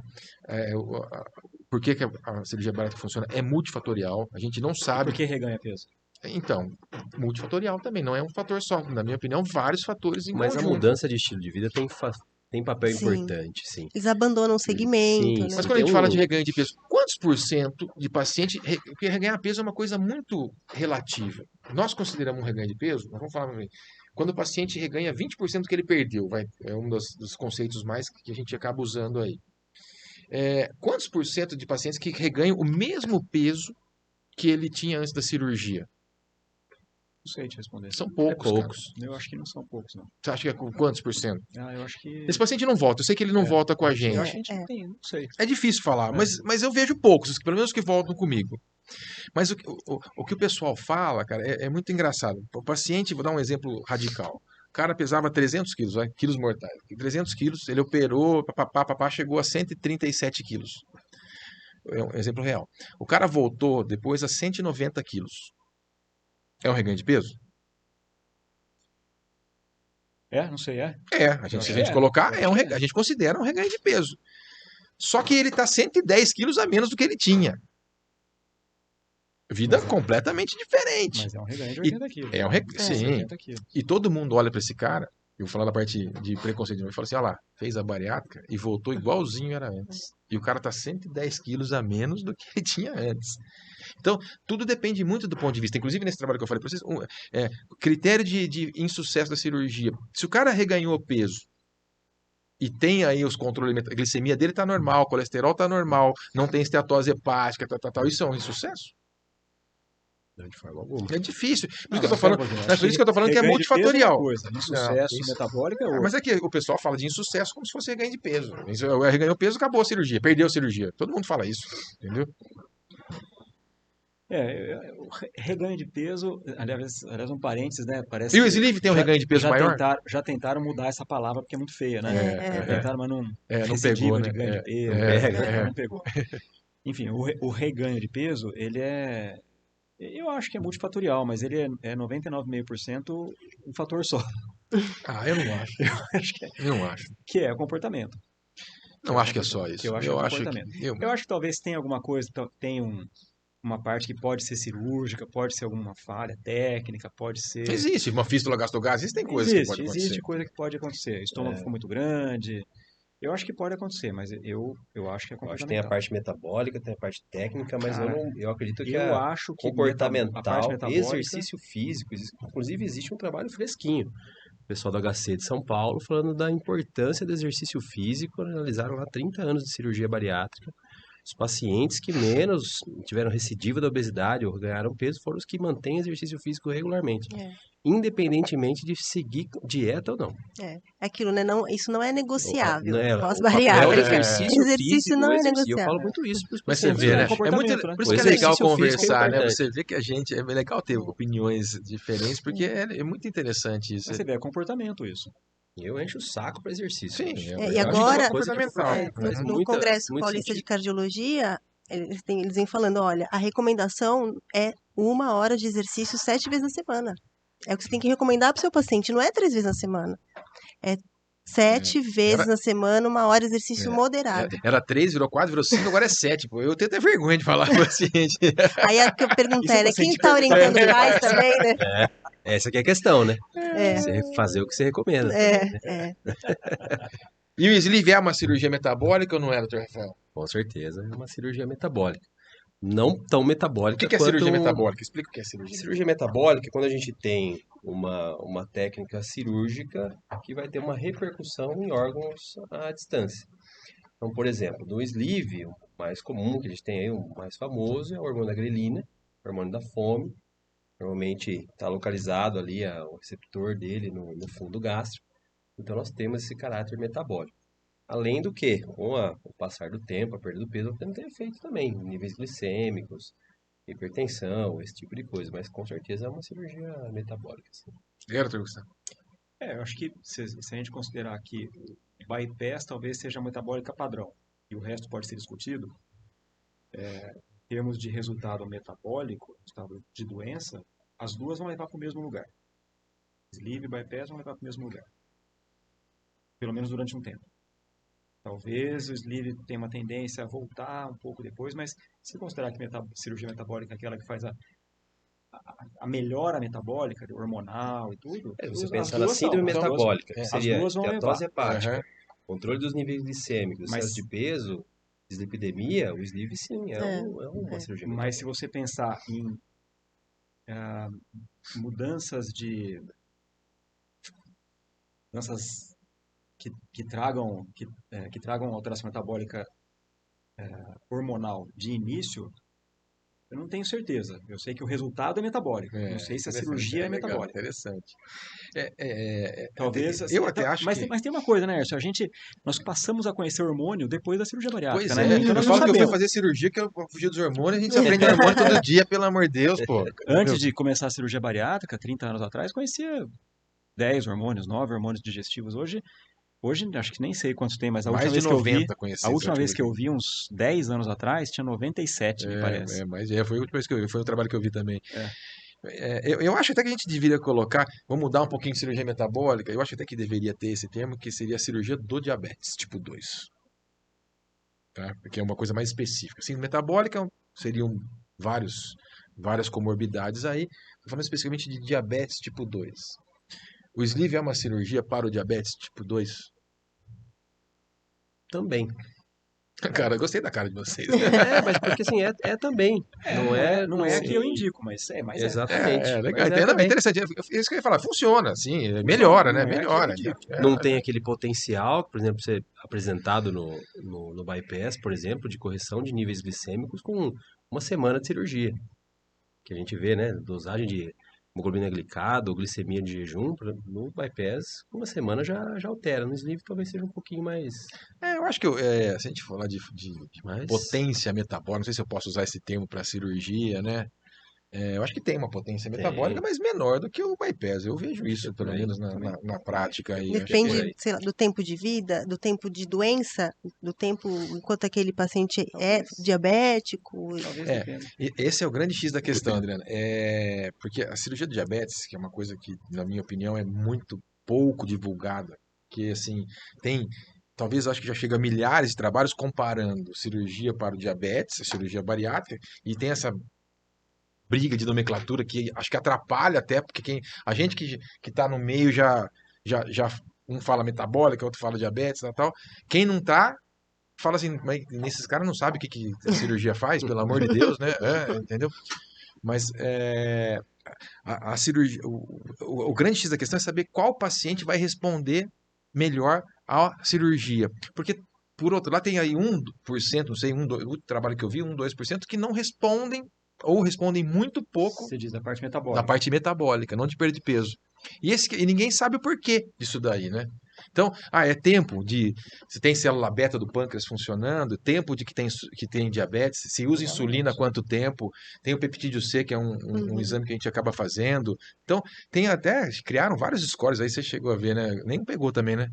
[SPEAKER 1] Por que a cirurgia bariátrica funciona? É multifatorial. A gente não sabe.
[SPEAKER 3] Por que reganha peso?
[SPEAKER 1] Então, multifatorial também. Não é um fator só. Na minha opinião, vários fatores em
[SPEAKER 2] Mas
[SPEAKER 1] conjunto.
[SPEAKER 2] a mudança de estilo de vida tem papel importante, sim.
[SPEAKER 4] Eles abandonam o segmento,
[SPEAKER 2] Sim,
[SPEAKER 4] né?
[SPEAKER 1] Mas quando a gente fala de reganho de peso, quantos % de paciente... Porque reganhar peso é uma coisa muito relativa. Nós consideramos um reganho de peso, nós vamos falar... Quando o paciente reganha 20% do que ele perdeu, é um dos conceitos mais que a gente acaba usando aí. Quantos % de pacientes que reganham o mesmo peso que ele tinha antes da cirurgia?
[SPEAKER 3] Não sei te responder.
[SPEAKER 1] São poucos.
[SPEAKER 3] Eu acho que não são poucos, não.
[SPEAKER 1] Você acha que é com quantos %?
[SPEAKER 3] Eu acho que...
[SPEAKER 1] Esse paciente não volta. Eu sei que ele não volta com a gente.
[SPEAKER 3] Eu acho que a gente tem, não sei.
[SPEAKER 1] É difícil falar, mas eu vejo poucos, pelo menos que voltam comigo. Mas o que o pessoal fala, cara, é muito engraçado. O paciente, vou dar um exemplo radical. O cara pesava 300 quilos, quilos mortais. 300 quilos, ele operou, papapá, chegou a 137 quilos. É um exemplo real. O cara voltou depois a 190 quilos. É um reganho de peso?
[SPEAKER 3] Não sei,
[SPEAKER 1] se a gente colocar, a gente considera um reganho de peso. Só que ele está 110 quilos a menos do que ele tinha. Vida completamente diferente.
[SPEAKER 3] Mas é um reganho de 80 quilos.
[SPEAKER 1] Sim. 80 quilos. E todo mundo olha para esse cara, eu vou falar da parte de preconceito, eu falo assim, olha lá, fez a bariátrica e voltou igualzinho era antes. E o cara está 110 quilos a menos do que ele tinha antes. Então, tudo depende muito do ponto de vista. Inclusive, nesse trabalho que eu falei para vocês, critério de insucesso da cirurgia. Se o cara reganhou peso e tem aí os controles, a glicemia dele está normal, o colesterol está normal, não tem esteatose hepática, isso é um insucesso?
[SPEAKER 2] De forma alguma.
[SPEAKER 1] É difícil. Por isso que eu tô falando que é multifatorial.
[SPEAKER 3] Insucesso metabólico é outra.
[SPEAKER 1] Mas é que o pessoal fala de insucesso como se fosse reganho de peso. Reganhou peso, acabou a cirurgia, perdeu a cirurgia. Todo mundo fala isso, entendeu?
[SPEAKER 3] O reganho de peso, aliás, um parênteses, né? Parece
[SPEAKER 1] e o sleeve tem um reganho de peso maior?
[SPEAKER 3] Já tentaram mudar essa palavra porque é muito feia, né? Tentaram, mas não
[SPEAKER 1] pegou,
[SPEAKER 3] de ganho de peso, não pegou. Enfim, o reganho de peso, ele eu acho que é multifatorial, mas ele é 99,5% um fator só.
[SPEAKER 1] Eu não acho. Eu não acho.
[SPEAKER 3] Que é o comportamento.
[SPEAKER 1] Não acho que é só isso.
[SPEAKER 3] Eu acho que talvez tenha alguma coisa, tem uma parte que pode ser cirúrgica, pode ser alguma falha técnica, pode ser...
[SPEAKER 1] Existe uma fístula gastrogás, existem coisas que pode acontecer.
[SPEAKER 3] Existe coisa que pode acontecer. O estômago ficou muito grande. Eu acho que pode acontecer, mas eu acho que é comportamental.
[SPEAKER 2] Eu acho que tem a parte metabólica, tem a parte técnica, mas eu acredito que
[SPEAKER 3] acho que
[SPEAKER 2] comportamental, exercício físico, inclusive existe um trabalho fresquinho. O pessoal do HC de São Paulo falando da importância do exercício físico, analisaram lá 30 anos de cirurgia bariátrica. Os pacientes que menos tiveram recidiva da obesidade ou ganharam peso foram os que mantêm exercício físico regularmente, independentemente de seguir dieta ou não.
[SPEAKER 4] É aquilo, né? Isso não é negociável.
[SPEAKER 2] Pós-bariátrica.
[SPEAKER 4] Exercício não é negociável.
[SPEAKER 2] Eu falo muito isso para os
[SPEAKER 1] pacientes. Mas você vê, né? Por isso que é legal conversar, né? Você vê que a gente... É legal ter opiniões diferentes, porque é muito interessante isso.
[SPEAKER 3] Mas você vê, é comportamento isso.
[SPEAKER 2] Eu encho o saco para exercício.
[SPEAKER 1] Sim,
[SPEAKER 4] e agora,
[SPEAKER 1] no
[SPEAKER 4] Congresso Paulista de Cardiologia, eles vêm falando, olha, a recomendação é 1 hora de exercício 7 vezes na semana. É o que você tem que recomendar para o seu paciente, não é 3 vezes na semana. É 7 vezes na semana, 1 hora de exercício moderado.
[SPEAKER 1] Era 3, virou 4, virou 5, agora é 7. Pô. Eu tenho até vergonha de falar com o paciente.
[SPEAKER 4] Aí é que eu perguntei, né? Quem está orientando o pais também, né?
[SPEAKER 2] Essa que é a questão, né? Você fazer o que você recomenda.
[SPEAKER 1] E o sleeve é uma cirurgia metabólica ou não é, doutor Rafael?
[SPEAKER 2] Com certeza, é uma cirurgia metabólica. não tão
[SPEAKER 1] O
[SPEAKER 2] metabólica
[SPEAKER 1] que é
[SPEAKER 2] quanto
[SPEAKER 1] cirurgia metabólica? Explica o que é cirurgia.
[SPEAKER 2] cirurgia metabólica, é quando a gente tem uma técnica cirúrgica que vai ter uma repercussão em órgãos à distância. Então, por exemplo, no sleeve, o mais comum que a gente tem aí, o mais famoso, é o hormônio da grelina, o hormônio da fome. Normalmente está localizado ali o receptor dele no fundo gástrico. Então, nós temos esse caráter metabólico. Além do que, com o passar do tempo, a perda do peso, podemos ter efeito também, níveis glicêmicos, hipertensão, esse tipo de coisa. Mas com certeza é uma cirurgia metabólica, sim.
[SPEAKER 1] Certo, Gustavo?
[SPEAKER 3] Eu acho que se a gente considerar que o bypass talvez seja a metabólica padrão e o resto pode ser discutido, em termos de resultado metabólico, resultado de doença, as duas vão levar para o mesmo lugar. Sleeve e bypass vão levar para o mesmo lugar. Pelo menos durante um tempo. Talvez o sleeve tenha uma tendência a voltar um pouco depois, mas se considerar que cirurgia metabólica é aquela que faz a melhora metabólica, hormonal e tudo,
[SPEAKER 2] Se você
[SPEAKER 3] as
[SPEAKER 2] pensar na
[SPEAKER 3] duas são,
[SPEAKER 2] síndrome
[SPEAKER 3] as duas-
[SPEAKER 2] metabólica, que
[SPEAKER 3] as
[SPEAKER 2] seria
[SPEAKER 3] duas vão
[SPEAKER 2] esteatose
[SPEAKER 3] levar.
[SPEAKER 2] hepática,
[SPEAKER 1] Aham.
[SPEAKER 2] controle dos níveis glicêmicos,
[SPEAKER 3] Mas-
[SPEAKER 2] excesso de peso, dislipidemia, o sleeve sim,
[SPEAKER 4] É,
[SPEAKER 2] uma
[SPEAKER 4] é.
[SPEAKER 2] cirurgia
[SPEAKER 3] Mas se
[SPEAKER 2] metabólica.
[SPEAKER 3] você pensar em mudanças mudanças que tragam alteração metabólica hormonal de início, eu não tenho certeza. Eu sei que o resultado é metabólico. Não sei se a
[SPEAKER 1] Interessante,
[SPEAKER 3] cirurgia é
[SPEAKER 1] legal,
[SPEAKER 3] metabólica.
[SPEAKER 1] interessante.
[SPEAKER 3] Talvez,
[SPEAKER 1] Eu até acho que...
[SPEAKER 3] mas tem uma coisa, né, Ercio? Nós passamos a conhecer o hormônio depois da cirurgia bariátrica,
[SPEAKER 1] Pois
[SPEAKER 3] né?
[SPEAKER 1] é,
[SPEAKER 3] Então
[SPEAKER 1] eu
[SPEAKER 3] nós não
[SPEAKER 1] falo que eu fui
[SPEAKER 3] sabemos.
[SPEAKER 1] fazer cirurgia, que eu fugi dos hormônios, a gente aprende hormônio todo dia, pelo amor de Deus, pô.
[SPEAKER 3] Antes de começar a cirurgia bariátrica, 30 anos atrás, conhecia 10 hormônios, 9 hormônios digestivos. Hoje acho que nem sei quantos tem, mas a
[SPEAKER 1] Mais
[SPEAKER 3] última
[SPEAKER 1] de
[SPEAKER 3] vez que eu
[SPEAKER 1] 90
[SPEAKER 3] vi,
[SPEAKER 1] conhecidos,
[SPEAKER 3] a última
[SPEAKER 1] eu
[SPEAKER 3] vez
[SPEAKER 1] tive
[SPEAKER 3] que eu
[SPEAKER 1] aqui.
[SPEAKER 3] vi, uns 10 anos atrás, tinha 97, me parece.
[SPEAKER 1] Foi a última vez que eu vi, foi o trabalho que eu vi também.
[SPEAKER 3] É.
[SPEAKER 1] Eu acho até que a gente deveria colocar, vamos mudar um pouquinho de cirurgia metabólica, eu acho até que deveria ter esse termo, que seria a cirurgia do diabetes, tipo 2. Tá? Porque é uma coisa mais específica. Assim, metabólica seriam várias comorbidades aí, tô falando especificamente de diabetes tipo 2. O sleeve é uma cirurgia para o diabetes tipo 2?
[SPEAKER 2] Também.
[SPEAKER 1] Cara, eu gostei da cara de vocês.
[SPEAKER 2] Mas porque assim, é também.
[SPEAKER 3] Não é a que eu
[SPEAKER 2] Sim,
[SPEAKER 3] indico, mas é.
[SPEAKER 2] exatamente.
[SPEAKER 1] Legal.
[SPEAKER 2] Mas é
[SPEAKER 1] Não, é
[SPEAKER 2] também.
[SPEAKER 1] interessante. É isso que eu ia falar. Funciona, sim. Melhora, né?
[SPEAKER 3] Não é a que eu
[SPEAKER 1] Melhora.
[SPEAKER 3] indico.
[SPEAKER 2] Não tem aquele potencial, por exemplo, ser apresentado no bypass, por exemplo, de correção de níveis glicêmicos com uma semana de cirurgia. Que a gente vê, né? Dosagem de hemoglobina glicada ou glicemia de jejum, no bypass, uma semana já altera. No sleeve talvez seja um pouquinho mais.
[SPEAKER 1] Eu acho que se a gente falar de
[SPEAKER 2] mais...
[SPEAKER 1] potência metabólica, não sei se eu posso usar esse termo para cirurgia, né? Eu acho que tem uma potência metabólica, mas menor do que o bypass. Eu vejo isso, pelo menos na prática aí. Acho que é por
[SPEAKER 4] Depende,
[SPEAKER 1] aí.
[SPEAKER 4] sei lá, do tempo de vida, do tempo de doença, do tempo enquanto aquele paciente é
[SPEAKER 3] Talvez.
[SPEAKER 4] diabético.
[SPEAKER 3] Talvez
[SPEAKER 1] É,
[SPEAKER 3] dependa.
[SPEAKER 1] Esse é o grande X da questão, Adriana. Porque a cirurgia do diabetes, que é uma coisa que, na minha opinião, é muito pouco divulgada, que assim, talvez eu acho que já chega a milhares de trabalhos comparando cirurgia para o diabetes, a cirurgia bariátrica, e tem essa briga de nomenclatura que acho que atrapalha até, porque a gente que está no meio já um fala metabólica, outro fala diabetes e tal. Quem não tá fala assim, mas esses caras não sabem o que a cirurgia faz, pelo amor de Deus, né? Entendeu? Mas a cirurgia, o grande X da questão é saber qual paciente vai responder melhor à cirurgia. Porque, por outro lado, tem aí 1%, não sei, o trabalho que eu vi, 2% que não respondem ou respondem muito pouco
[SPEAKER 3] Você diz da parte
[SPEAKER 1] da
[SPEAKER 3] metabólica.
[SPEAKER 1] parte metabólica, não de perda de peso. E ninguém sabe o porquê disso daí, né? Então, é tempo de. Se tem célula beta do pâncreas funcionando, tempo de que tem diabetes, se usa insulina há quanto tempo, tem o peptídeo C, que é um exame que a gente acaba fazendo. Então, criaram vários scores aí, você chegou a ver, né? Nem pegou também, né?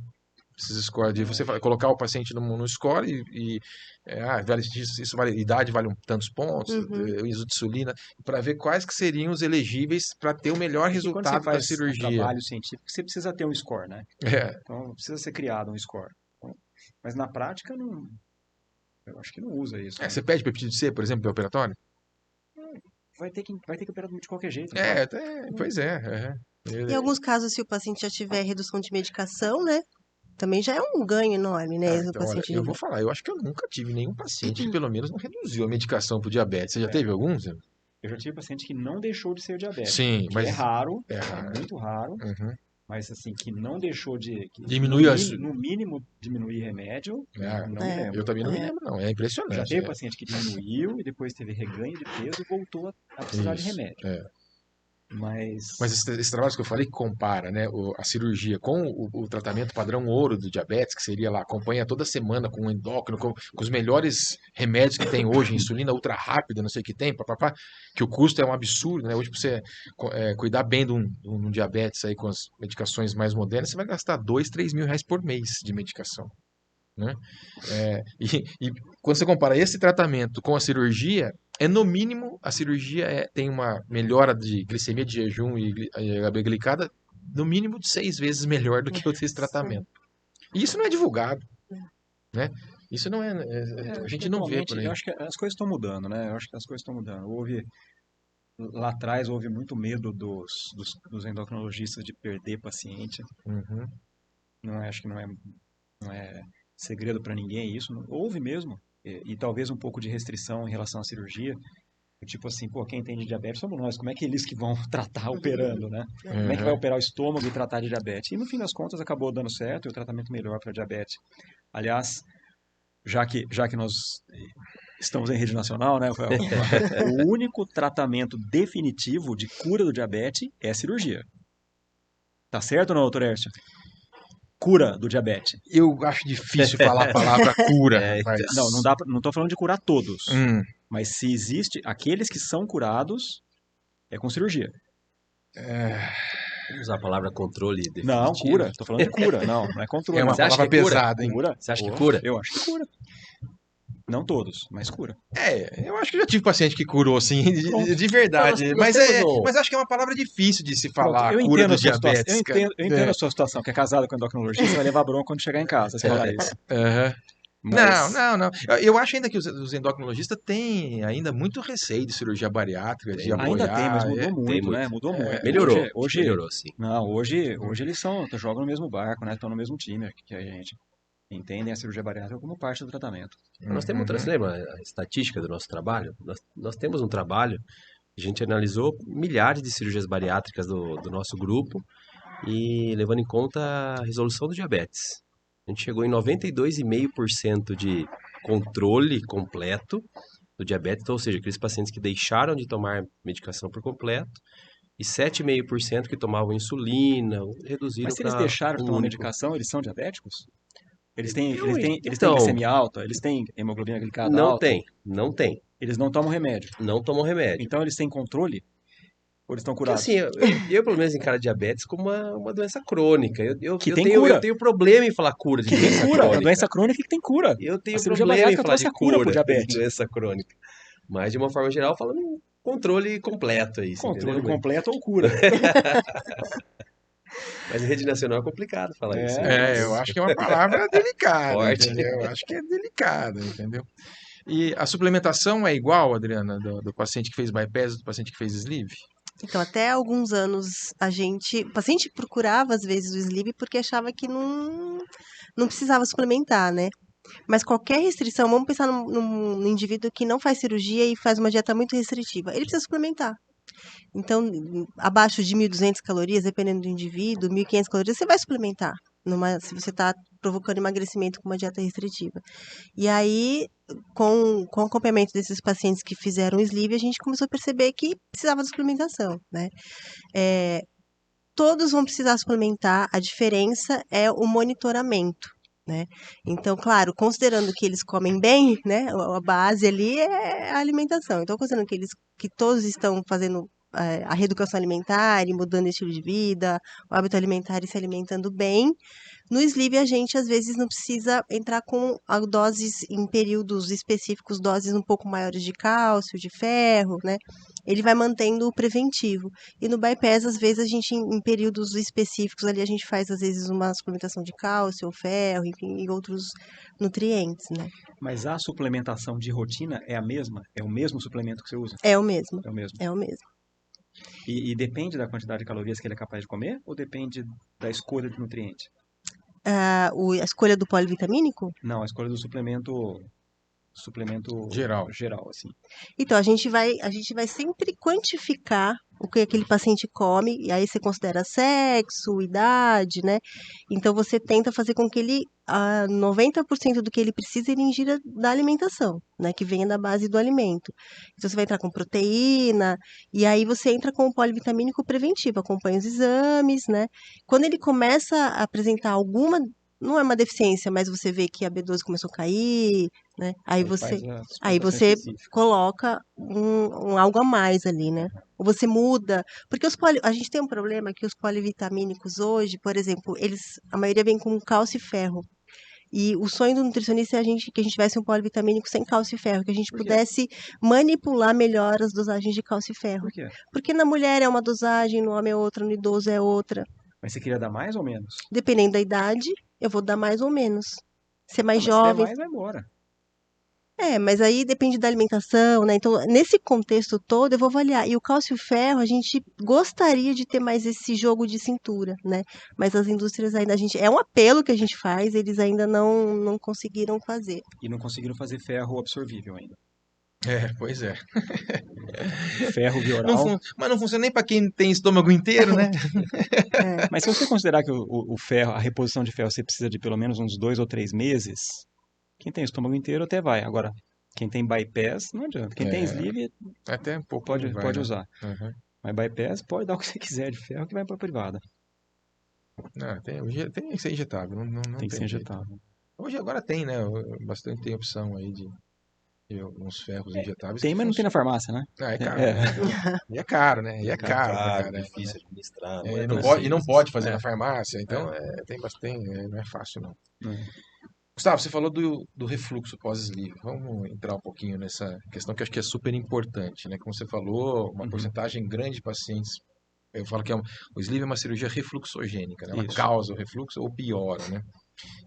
[SPEAKER 1] Esses scores de você colocar o paciente no score idade vale tantos pontos, uso de insulina, para ver quais que seriam os elegíveis para ter o melhor
[SPEAKER 3] E quando você
[SPEAKER 1] resultado da
[SPEAKER 3] faz um
[SPEAKER 1] cirurgia.
[SPEAKER 3] trabalho científico, você precisa ter um score, né? Então, precisa ser criado um score. Então, mas na prática, eu acho que não usa isso. Né?
[SPEAKER 1] Você pede peptídeo C, por exemplo, para operatório?
[SPEAKER 3] Vai ter que operar de qualquer jeito.
[SPEAKER 1] Pois é.
[SPEAKER 4] Em alguns casos, se o paciente já tiver redução de medicação, né? também já é um ganho enorme, né? O
[SPEAKER 1] Então, olha,
[SPEAKER 4] paciente
[SPEAKER 1] eu vou falar, eu acho que eu nunca tive nenhum paciente que pelo menos não reduziu a medicação pro diabetes. Você já teve algum, Zé?
[SPEAKER 3] Eu já tive paciente que não deixou de ser diabético,
[SPEAKER 1] Sim,
[SPEAKER 3] que
[SPEAKER 1] mas
[SPEAKER 3] é raro,
[SPEAKER 1] é raro.
[SPEAKER 3] muito raro,
[SPEAKER 1] Uhum.
[SPEAKER 3] mas assim, que não deixou de... que
[SPEAKER 1] Diminui as...
[SPEAKER 3] no mínimo diminuir remédio,
[SPEAKER 1] Ah,
[SPEAKER 3] não me
[SPEAKER 4] É.
[SPEAKER 3] lembro.
[SPEAKER 1] eu também não me lembro, não. É
[SPEAKER 3] Já
[SPEAKER 1] impressionante.
[SPEAKER 3] teve paciente que diminuiu e depois teve reganho de peso e voltou a precisar de
[SPEAKER 1] Isso,
[SPEAKER 3] remédio.
[SPEAKER 1] é.
[SPEAKER 3] Mas
[SPEAKER 1] Mas esse trabalho que eu falei que compara, né, a cirurgia com o tratamento padrão ouro do diabetes, que seria lá, acompanha toda semana com um endócrino, com os melhores remédios que tem hoje, insulina ultra rápida, não sei o que tem, papapá, que o custo é um absurdo, né? Hoje, para você cuidar bem de um diabetes aí com as medicações mais modernas, você vai gastar 2, 3 mil reais por mês de medicação, né? E quando você compara esse tratamento com a cirurgia, no mínimo a cirurgia tem uma melhora de glicemia de jejum e HB glicada no mínimo de 6 vezes melhor do que esse tratamento. E isso não é divulgado, né? Isso não a gente não vê
[SPEAKER 3] atualmente,
[SPEAKER 1] por aí.
[SPEAKER 3] eu acho que as coisas estão mudando, né? Eu acho que as coisas estão mudando. Lá atrás houve muito medo dos endocrinologistas de perder paciente.
[SPEAKER 1] Uhum.
[SPEAKER 3] Acho que não é segredo para ninguém isso. Houve mesmo. E talvez um pouco de restrição em relação à cirurgia. Tipo assim, pô, quem tem de diabetes somos nós. Como é que eles que vão tratar operando, né? Como é que vai
[SPEAKER 1] Uhum.
[SPEAKER 3] operar o estômago e tratar de diabetes? E no fim das contas acabou dando certo e o tratamento melhor para diabetes. Aliás, já que nós estamos em rede nacional, né, Rafael? O único tratamento definitivo de cura do diabetes é a cirurgia. Tá certo ou não, doutor Hércio? Cura do diabetes.
[SPEAKER 1] Eu acho difícil falar a palavra cura, rapaz.
[SPEAKER 3] Não tô falando de curar todos.
[SPEAKER 1] Hum,
[SPEAKER 3] Mas se existe, aqueles que são curados, é com cirurgia.
[SPEAKER 2] Vamos usar a palavra controle
[SPEAKER 3] Não,
[SPEAKER 2] definitivo.
[SPEAKER 3] cura. Tô falando de cura. Não é controle.
[SPEAKER 1] é uma
[SPEAKER 3] não.
[SPEAKER 2] Você acha
[SPEAKER 1] palavra
[SPEAKER 2] que é cura?
[SPEAKER 1] pesada, hein?
[SPEAKER 3] Cura.
[SPEAKER 2] Você acha que
[SPEAKER 3] Pô,
[SPEAKER 2] cura?
[SPEAKER 3] Eu acho que cura. Não todos, mas cura.
[SPEAKER 1] Eu acho que já tive paciente que curou, assim,
[SPEAKER 3] Pronto.
[SPEAKER 1] de verdade.
[SPEAKER 2] Nós temos um-
[SPEAKER 1] Mas acho que é uma palavra difícil de se
[SPEAKER 3] Pronto,
[SPEAKER 1] falar,
[SPEAKER 3] eu
[SPEAKER 1] a cura
[SPEAKER 3] entendo
[SPEAKER 1] do
[SPEAKER 3] a sua situação.
[SPEAKER 1] diabetes,
[SPEAKER 3] Eu
[SPEAKER 1] cara.
[SPEAKER 3] entendo a sua situação, que é casada com endocrinologista, vai levar bronca quando chegar em casa, se falar isso.
[SPEAKER 1] Aham.
[SPEAKER 3] Mas
[SPEAKER 1] Não. Eu acho ainda que os endocrinologistas têm ainda muito receio de cirurgia bariátrica, de
[SPEAKER 3] ainda tem, mas
[SPEAKER 1] apoiar.
[SPEAKER 3] mudou muito, né?
[SPEAKER 2] muito.
[SPEAKER 3] Mudou muito.
[SPEAKER 2] Melhorou.
[SPEAKER 3] Hoje,
[SPEAKER 2] Melhorou, sim.
[SPEAKER 3] não, hoje eles jogam no mesmo barco, né? Estão no mesmo time que a gente. Entendem a cirurgia bariátrica como parte do tratamento.
[SPEAKER 2] Nós temos outra, você lembra a estatística do nosso trabalho? Nós temos um trabalho, a gente analisou milhares de cirurgias bariátricas do nosso grupo e levando em conta a resolução do diabetes. A gente chegou em 92,5% de controle completo do diabetes, então, ou seja, aqueles pacientes que deixaram de tomar medicação por completo e 7,5% que tomavam insulina, reduziram
[SPEAKER 3] Mas se eles
[SPEAKER 2] para
[SPEAKER 3] deixaram de
[SPEAKER 2] um
[SPEAKER 3] tomar
[SPEAKER 2] único.
[SPEAKER 3] medicação, eles são diabéticos? Eles têm
[SPEAKER 2] Então,
[SPEAKER 3] glicemia alta? Eles têm hemoglobina glicada
[SPEAKER 2] não
[SPEAKER 3] alta?
[SPEAKER 2] tem.
[SPEAKER 3] Eles não tomam remédio.
[SPEAKER 2] Não tomam remédio.
[SPEAKER 3] Então eles têm controle? Ou eles estão
[SPEAKER 2] Porque
[SPEAKER 3] curados?
[SPEAKER 2] assim, eu pelo menos encaro diabetes como uma doença crônica.
[SPEAKER 3] Que tem cura.
[SPEAKER 2] Eu tenho problema em falar cura de
[SPEAKER 3] Que tem
[SPEAKER 2] doença
[SPEAKER 3] cura. A
[SPEAKER 2] crônica.
[SPEAKER 3] doença crônica que tem cura.
[SPEAKER 2] Eu tenho
[SPEAKER 3] A cirurgia
[SPEAKER 2] problema em
[SPEAKER 3] bariátrica
[SPEAKER 2] falar
[SPEAKER 3] trouxe
[SPEAKER 2] de
[SPEAKER 3] a cura pro
[SPEAKER 2] cura de
[SPEAKER 3] diabetes.
[SPEAKER 2] doença crônica. Mas de uma forma geral, falando em controle completo aí, você
[SPEAKER 3] Controle
[SPEAKER 2] entendeu?
[SPEAKER 3] completo ou cura.
[SPEAKER 2] Mas em rede nacional é complicado falar isso.
[SPEAKER 1] Eu acho que é uma palavra delicada,
[SPEAKER 2] Forte.
[SPEAKER 1] entendeu? Eu acho que é delicada, entendeu? E a suplementação é igual, Adriana, do paciente que fez bypass e do paciente que fez sleeve?
[SPEAKER 4] Então, até alguns anos, o paciente procurava às vezes o sleeve porque achava que não precisava suplementar, né? Mas qualquer restrição, vamos pensar num indivíduo que não faz cirurgia e faz uma dieta muito restritiva, ele precisa suplementar. Então, abaixo de 1.200 calorias, dependendo do indivíduo, 1.500 calorias, você vai suplementar se você está provocando emagrecimento com uma dieta restritiva. E aí, com o acompanhamento desses pacientes que fizeram sleeve, a gente começou a perceber que precisava de suplementação, né? Todos vão precisar suplementar, a diferença é o monitoramento, né? Então, claro, considerando que eles comem bem, né? A base ali é a alimentação. Então, considerando que todos estão fazendo a reeducação alimentar e mudando o estilo de vida, o hábito alimentar e se alimentando bem, no sleeve a gente às vezes não precisa entrar com doses em períodos específicos, doses um pouco maiores de cálcio, de ferro, né? Ele vai mantendo o preventivo. E no bypass, às vezes, a gente, em períodos específicos, ali a gente faz, às vezes, uma suplementação de cálcio, ferro, enfim, e outros nutrientes, né?
[SPEAKER 3] Mas a suplementação de rotina é a mesma? É o mesmo suplemento que você usa?
[SPEAKER 4] É o mesmo.
[SPEAKER 3] É o mesmo.
[SPEAKER 4] É o mesmo.
[SPEAKER 3] E depende da quantidade de calorias que ele é capaz de comer? Ou depende da escolha de nutriente?
[SPEAKER 4] a escolha do polivitamínico?
[SPEAKER 3] Não, a escolha do suplemento
[SPEAKER 1] Geral.
[SPEAKER 3] geral, assim.
[SPEAKER 4] Então, a gente vai sempre quantificar o que aquele paciente come, e aí você considera sexo, idade, né? Então, você tenta fazer com que ele, 90% do que ele precisa, ele ingira da alimentação, né? Que venha da base do alimento. Então, você vai entrar com proteína, e aí você entra com o polivitamínico preventivo, acompanha os exames, né? Quando ele começa a apresentar alguma, não é uma deficiência, mas você vê que a B12 começou a cair, né? Aí você coloca algo a mais ali, né? Ou você muda, porque a gente tem um problema que os polivitamínicos hoje, por exemplo, a maioria vem com cálcio e ferro. E o sonho do nutricionista é que a gente tivesse um polivitamínico sem cálcio e ferro, que a gente pudesse manipular melhor as dosagens de cálcio e ferro.
[SPEAKER 3] Por quê?
[SPEAKER 4] Porque na mulher é uma dosagem, no homem é outra, no idoso é outra.
[SPEAKER 3] Mas você queria dar mais ou menos?
[SPEAKER 4] Dependendo da idade, eu vou dar mais ou menos. Ser mais
[SPEAKER 3] Mas se der
[SPEAKER 4] jovem.
[SPEAKER 3] mais, vai embora.
[SPEAKER 4] Mas aí depende da alimentação, né? Então, nesse contexto todo, eu vou avaliar. E o cálcio e ferro, a gente gostaria de ter mais esse jogo de cintura, né? Mas as indústrias ainda, é um apelo que a gente faz, eles ainda não conseguiram fazer.
[SPEAKER 3] E não conseguiram fazer ferro absorvível ainda.
[SPEAKER 1] Pois é.
[SPEAKER 3] Ferro bioral.
[SPEAKER 1] Mas não funciona nem para quem tem estômago inteiro, né?
[SPEAKER 3] Mas se você considerar que o ferro, a reposição de ferro, você precisa de pelo menos uns 2 ou 3 meses, quem tem estômago inteiro até vai. Agora, quem tem bypass, não adianta. Quem tem sleeve,
[SPEAKER 1] até um pouco
[SPEAKER 3] pode usar.
[SPEAKER 1] Uhum.
[SPEAKER 3] Mas bypass pode dar o que você quiser de ferro que vai para a privada.
[SPEAKER 1] Não, tem que ser injetável. Não
[SPEAKER 3] Tem que ser
[SPEAKER 1] jeito.
[SPEAKER 3] injetável.
[SPEAKER 1] Hoje agora tem, né? Bastante tem opção aí de alguns ferros injetáveis.
[SPEAKER 3] Tem, mas não tem na farmácia, né?
[SPEAKER 1] É caro, né? E é caro, né? E é caro, cara.
[SPEAKER 2] Difícil de administrar.
[SPEAKER 1] E não pode fazer na farmácia, então tem bastante, não é fácil não. Gustavo, você falou do refluxo pós-sleeve. Vamos entrar um pouquinho nessa questão que eu acho que é super importante, né? Como você falou, uma porcentagem grande de pacientes, eu falo que o sleeve é uma cirurgia refluxogênica, né? Ela causa o refluxo ou piora, né?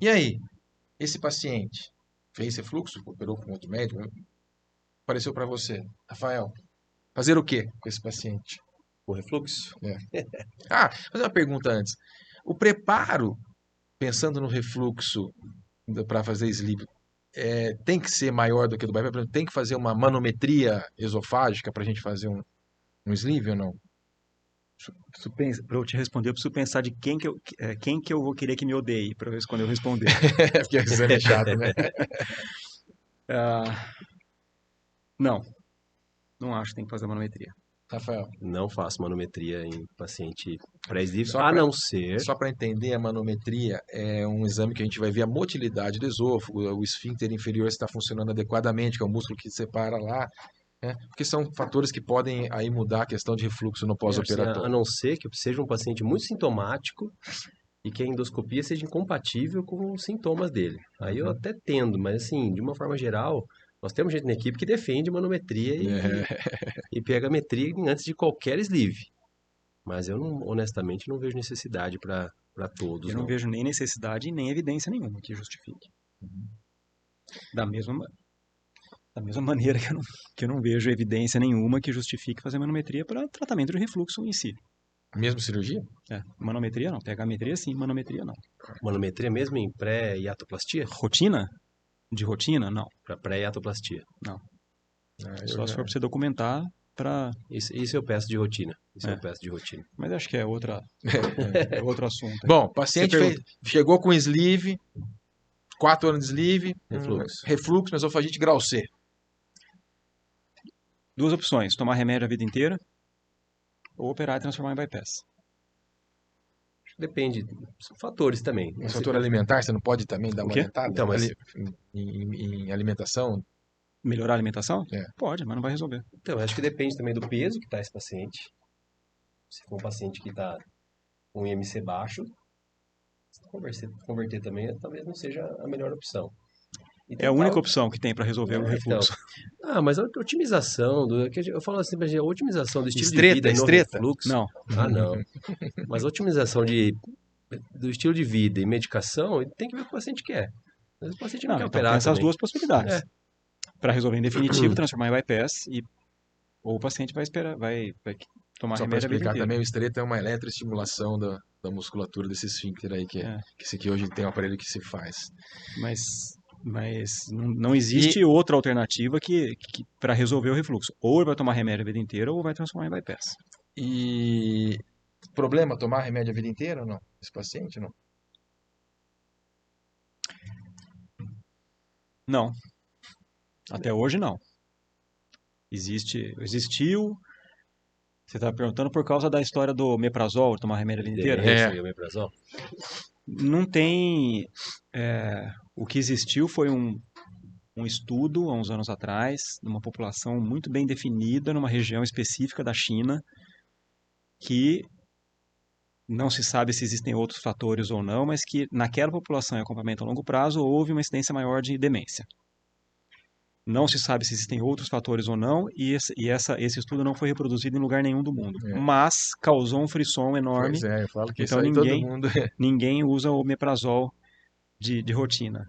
[SPEAKER 1] E aí, esse paciente fez refluxo, operou com outro médico, apareceu para você, Rafael, fazer o que com esse paciente?
[SPEAKER 2] O refluxo?
[SPEAKER 1] Fazer uma pergunta antes. O preparo, pensando no refluxo para fazer sleeve, tem que ser maior do que do bypass? Tem que fazer uma manometria esofágica para a gente fazer um sleeve ou não?
[SPEAKER 3] Para eu te responder, eu preciso pensar de quem que eu vou querer que me odeie para quando eu responder.
[SPEAKER 1] Porque isso é chato, né?
[SPEAKER 3] Não acho que tem que fazer manometria.
[SPEAKER 1] Rafael,
[SPEAKER 2] não faço manometria em paciente pré-sleeve, não ser...
[SPEAKER 1] Só para entender, a manometria é um exame que a gente vai ver a motilidade do esôfago, o esfíncter inferior está funcionando adequadamente, que é o músculo que separa lá, né? Porque são fatores que podem aí mudar a questão de refluxo no pós-operatório.
[SPEAKER 2] A não ser que seja um paciente muito sintomático e que a endoscopia seja incompatível com os sintomas dele. Aí eu até tendo, mas assim, de uma forma geral... Nós temos gente na equipe que defende manometria e pegametria antes de qualquer sleeve. Mas eu, honestamente, não vejo necessidade para todos.
[SPEAKER 3] Eu não vejo nem necessidade nem evidência nenhuma que justifique. Da mesma maneira que eu não vejo evidência nenhuma que justifique fazer manometria para tratamento de refluxo em si.
[SPEAKER 1] Mesmo cirurgia?
[SPEAKER 3] Manometria não. Pegametria sim, manometria não.
[SPEAKER 2] Manometria mesmo em pré-hiatoplastia?
[SPEAKER 3] Rotina? De rotina, não.
[SPEAKER 2] Para pré-hiatoplastia?
[SPEAKER 3] Não. Só se for para você documentar para...
[SPEAKER 2] Isso eu peço de rotina. Eu peço de rotina.
[SPEAKER 3] Mas acho que é outro assunto.
[SPEAKER 1] Bom, o paciente chegou com sleeve, 4 anos de sleeve, refluxo, esofagite grau C.
[SPEAKER 3] 2 opções, tomar remédio a vida inteira ou operar e transformar em bypass.
[SPEAKER 2] Depende, são fatores também.
[SPEAKER 1] O fator alimentar, você não pode também dar uma orientada
[SPEAKER 2] então, mas...
[SPEAKER 1] em alimentação?
[SPEAKER 3] Melhorar a alimentação? Pode, mas não vai resolver.
[SPEAKER 2] Então, acho que depende também do peso que está esse paciente. Se for um paciente que está com IMC baixo, converter também talvez não seja a melhor opção.
[SPEAKER 3] É a única opção que tem para resolver o refluxo.
[SPEAKER 2] Então. Mas a otimização, eu falo assim, a otimização do estilo de vida no refluxo...
[SPEAKER 3] Não.
[SPEAKER 2] Não. Mas a otimização do estilo de vida e medicação tem que ver o que o paciente quer. Mas o paciente não quer operar
[SPEAKER 3] essas duas possibilidades. Para resolver em definitivo, transformar em bypass, ou o paciente vai tomar remédio a vida inteira.
[SPEAKER 1] Também o estreto é uma eletroestimulação da musculatura desse esfíncter aí,
[SPEAKER 3] É.
[SPEAKER 1] que esse aqui hoje tem um aparelho que se faz.
[SPEAKER 3] Mas não existe outra alternativa que para resolver o refluxo. Ou ele vai tomar remédio a vida inteira ou vai transformar em bypass.
[SPEAKER 1] E problema tomar remédio a vida inteira ou não? Esse paciente, não?
[SPEAKER 3] Não. Até hoje, não. Existiu. Você está perguntando por causa da história do omeprazol, tomar remédio a vida inteira?
[SPEAKER 2] Aderência e omeprazol?
[SPEAKER 3] Não tem. O que existiu foi um estudo há uns anos atrás, numa população muito bem definida, numa região específica da China, que não se sabe se existem outros fatores ou não, mas que naquela população em acompanhamento a longo prazo houve uma incidência maior de demência. Não se sabe se existem outros fatores ou não, e esse estudo não foi reproduzido em lugar nenhum do mundo. Mas causou um frisson enorme.
[SPEAKER 1] Pois é, eu falo que
[SPEAKER 3] Então
[SPEAKER 1] isso aí todo mundo...
[SPEAKER 3] ninguém usa o omeprazol de rotina.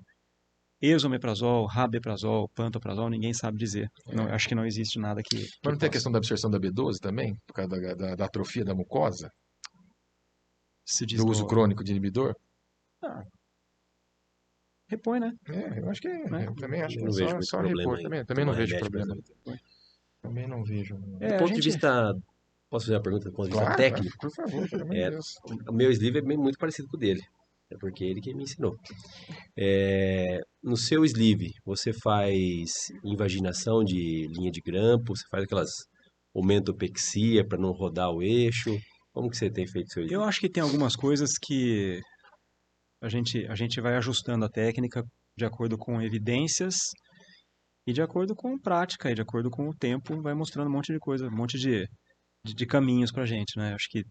[SPEAKER 3] Esomeprazol, rabeprazol, pantoprazol, ninguém sabe dizer. Não, acho que não existe nada que
[SPEAKER 1] Mas não tem a
[SPEAKER 3] possa.
[SPEAKER 1] questão da absorção da B12 também? Por causa da atrofia da mucosa?
[SPEAKER 3] Se diz
[SPEAKER 1] Do uso crônico de inibidor?
[SPEAKER 3] repõe, né?
[SPEAKER 1] Eu acho que é.
[SPEAKER 3] Né?
[SPEAKER 1] Eu também acho que
[SPEAKER 2] Não
[SPEAKER 1] é
[SPEAKER 2] vejo muito
[SPEAKER 1] só
[SPEAKER 2] problema
[SPEAKER 1] repor.
[SPEAKER 2] em
[SPEAKER 1] Também não
[SPEAKER 2] tomar
[SPEAKER 1] vejo
[SPEAKER 2] remédio pra
[SPEAKER 1] problema. Também não vejo.
[SPEAKER 2] Do ponto de vista... Posso fazer uma pergunta do ponto de vista
[SPEAKER 1] Claro,
[SPEAKER 2] técnico?
[SPEAKER 1] por favor, pelo amor de Deus.
[SPEAKER 2] O meu sleeve é muito parecido com o dele. É porque ele que me ensinou. No seu sleeve, você faz invaginação de linha de grampo? Você faz aquelas omentopexia para não rodar o eixo? Como que você tem feito seu sleeve?
[SPEAKER 3] Eu acho que tem algumas coisas que a gente vai ajustando a técnica de acordo com evidências e de acordo com prática e de acordo com o tempo, vai mostrando um monte de coisa, um monte de caminhos pra gente, né? Acho que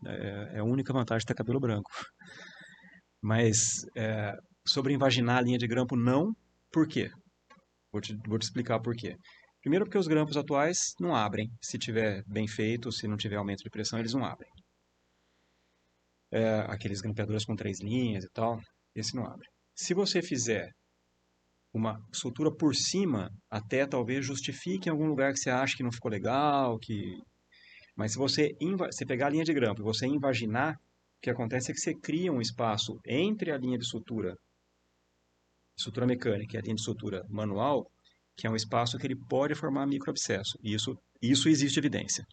[SPEAKER 3] é a única vantagem de ter cabelo branco. Mas sobre invaginar a linha de grampo, não. Por quê? Vou te explicar por quê. Primeiro porque os grampos atuais não abrem. Se tiver bem feito, se não tiver aumento de pressão, eles não abrem. Aqueles grampeadores com 3 linhas e tal, esse não abre. Se você fizer uma sutura por cima, até talvez justifique em algum lugar que você acha que não ficou legal, mas se você pegar a linha de grampo e você invaginar, o que acontece é que você cria um espaço entre a linha de sutura mecânica e a linha de sutura manual, que é um espaço que ele pode formar microabscesso. E isso existe evidência.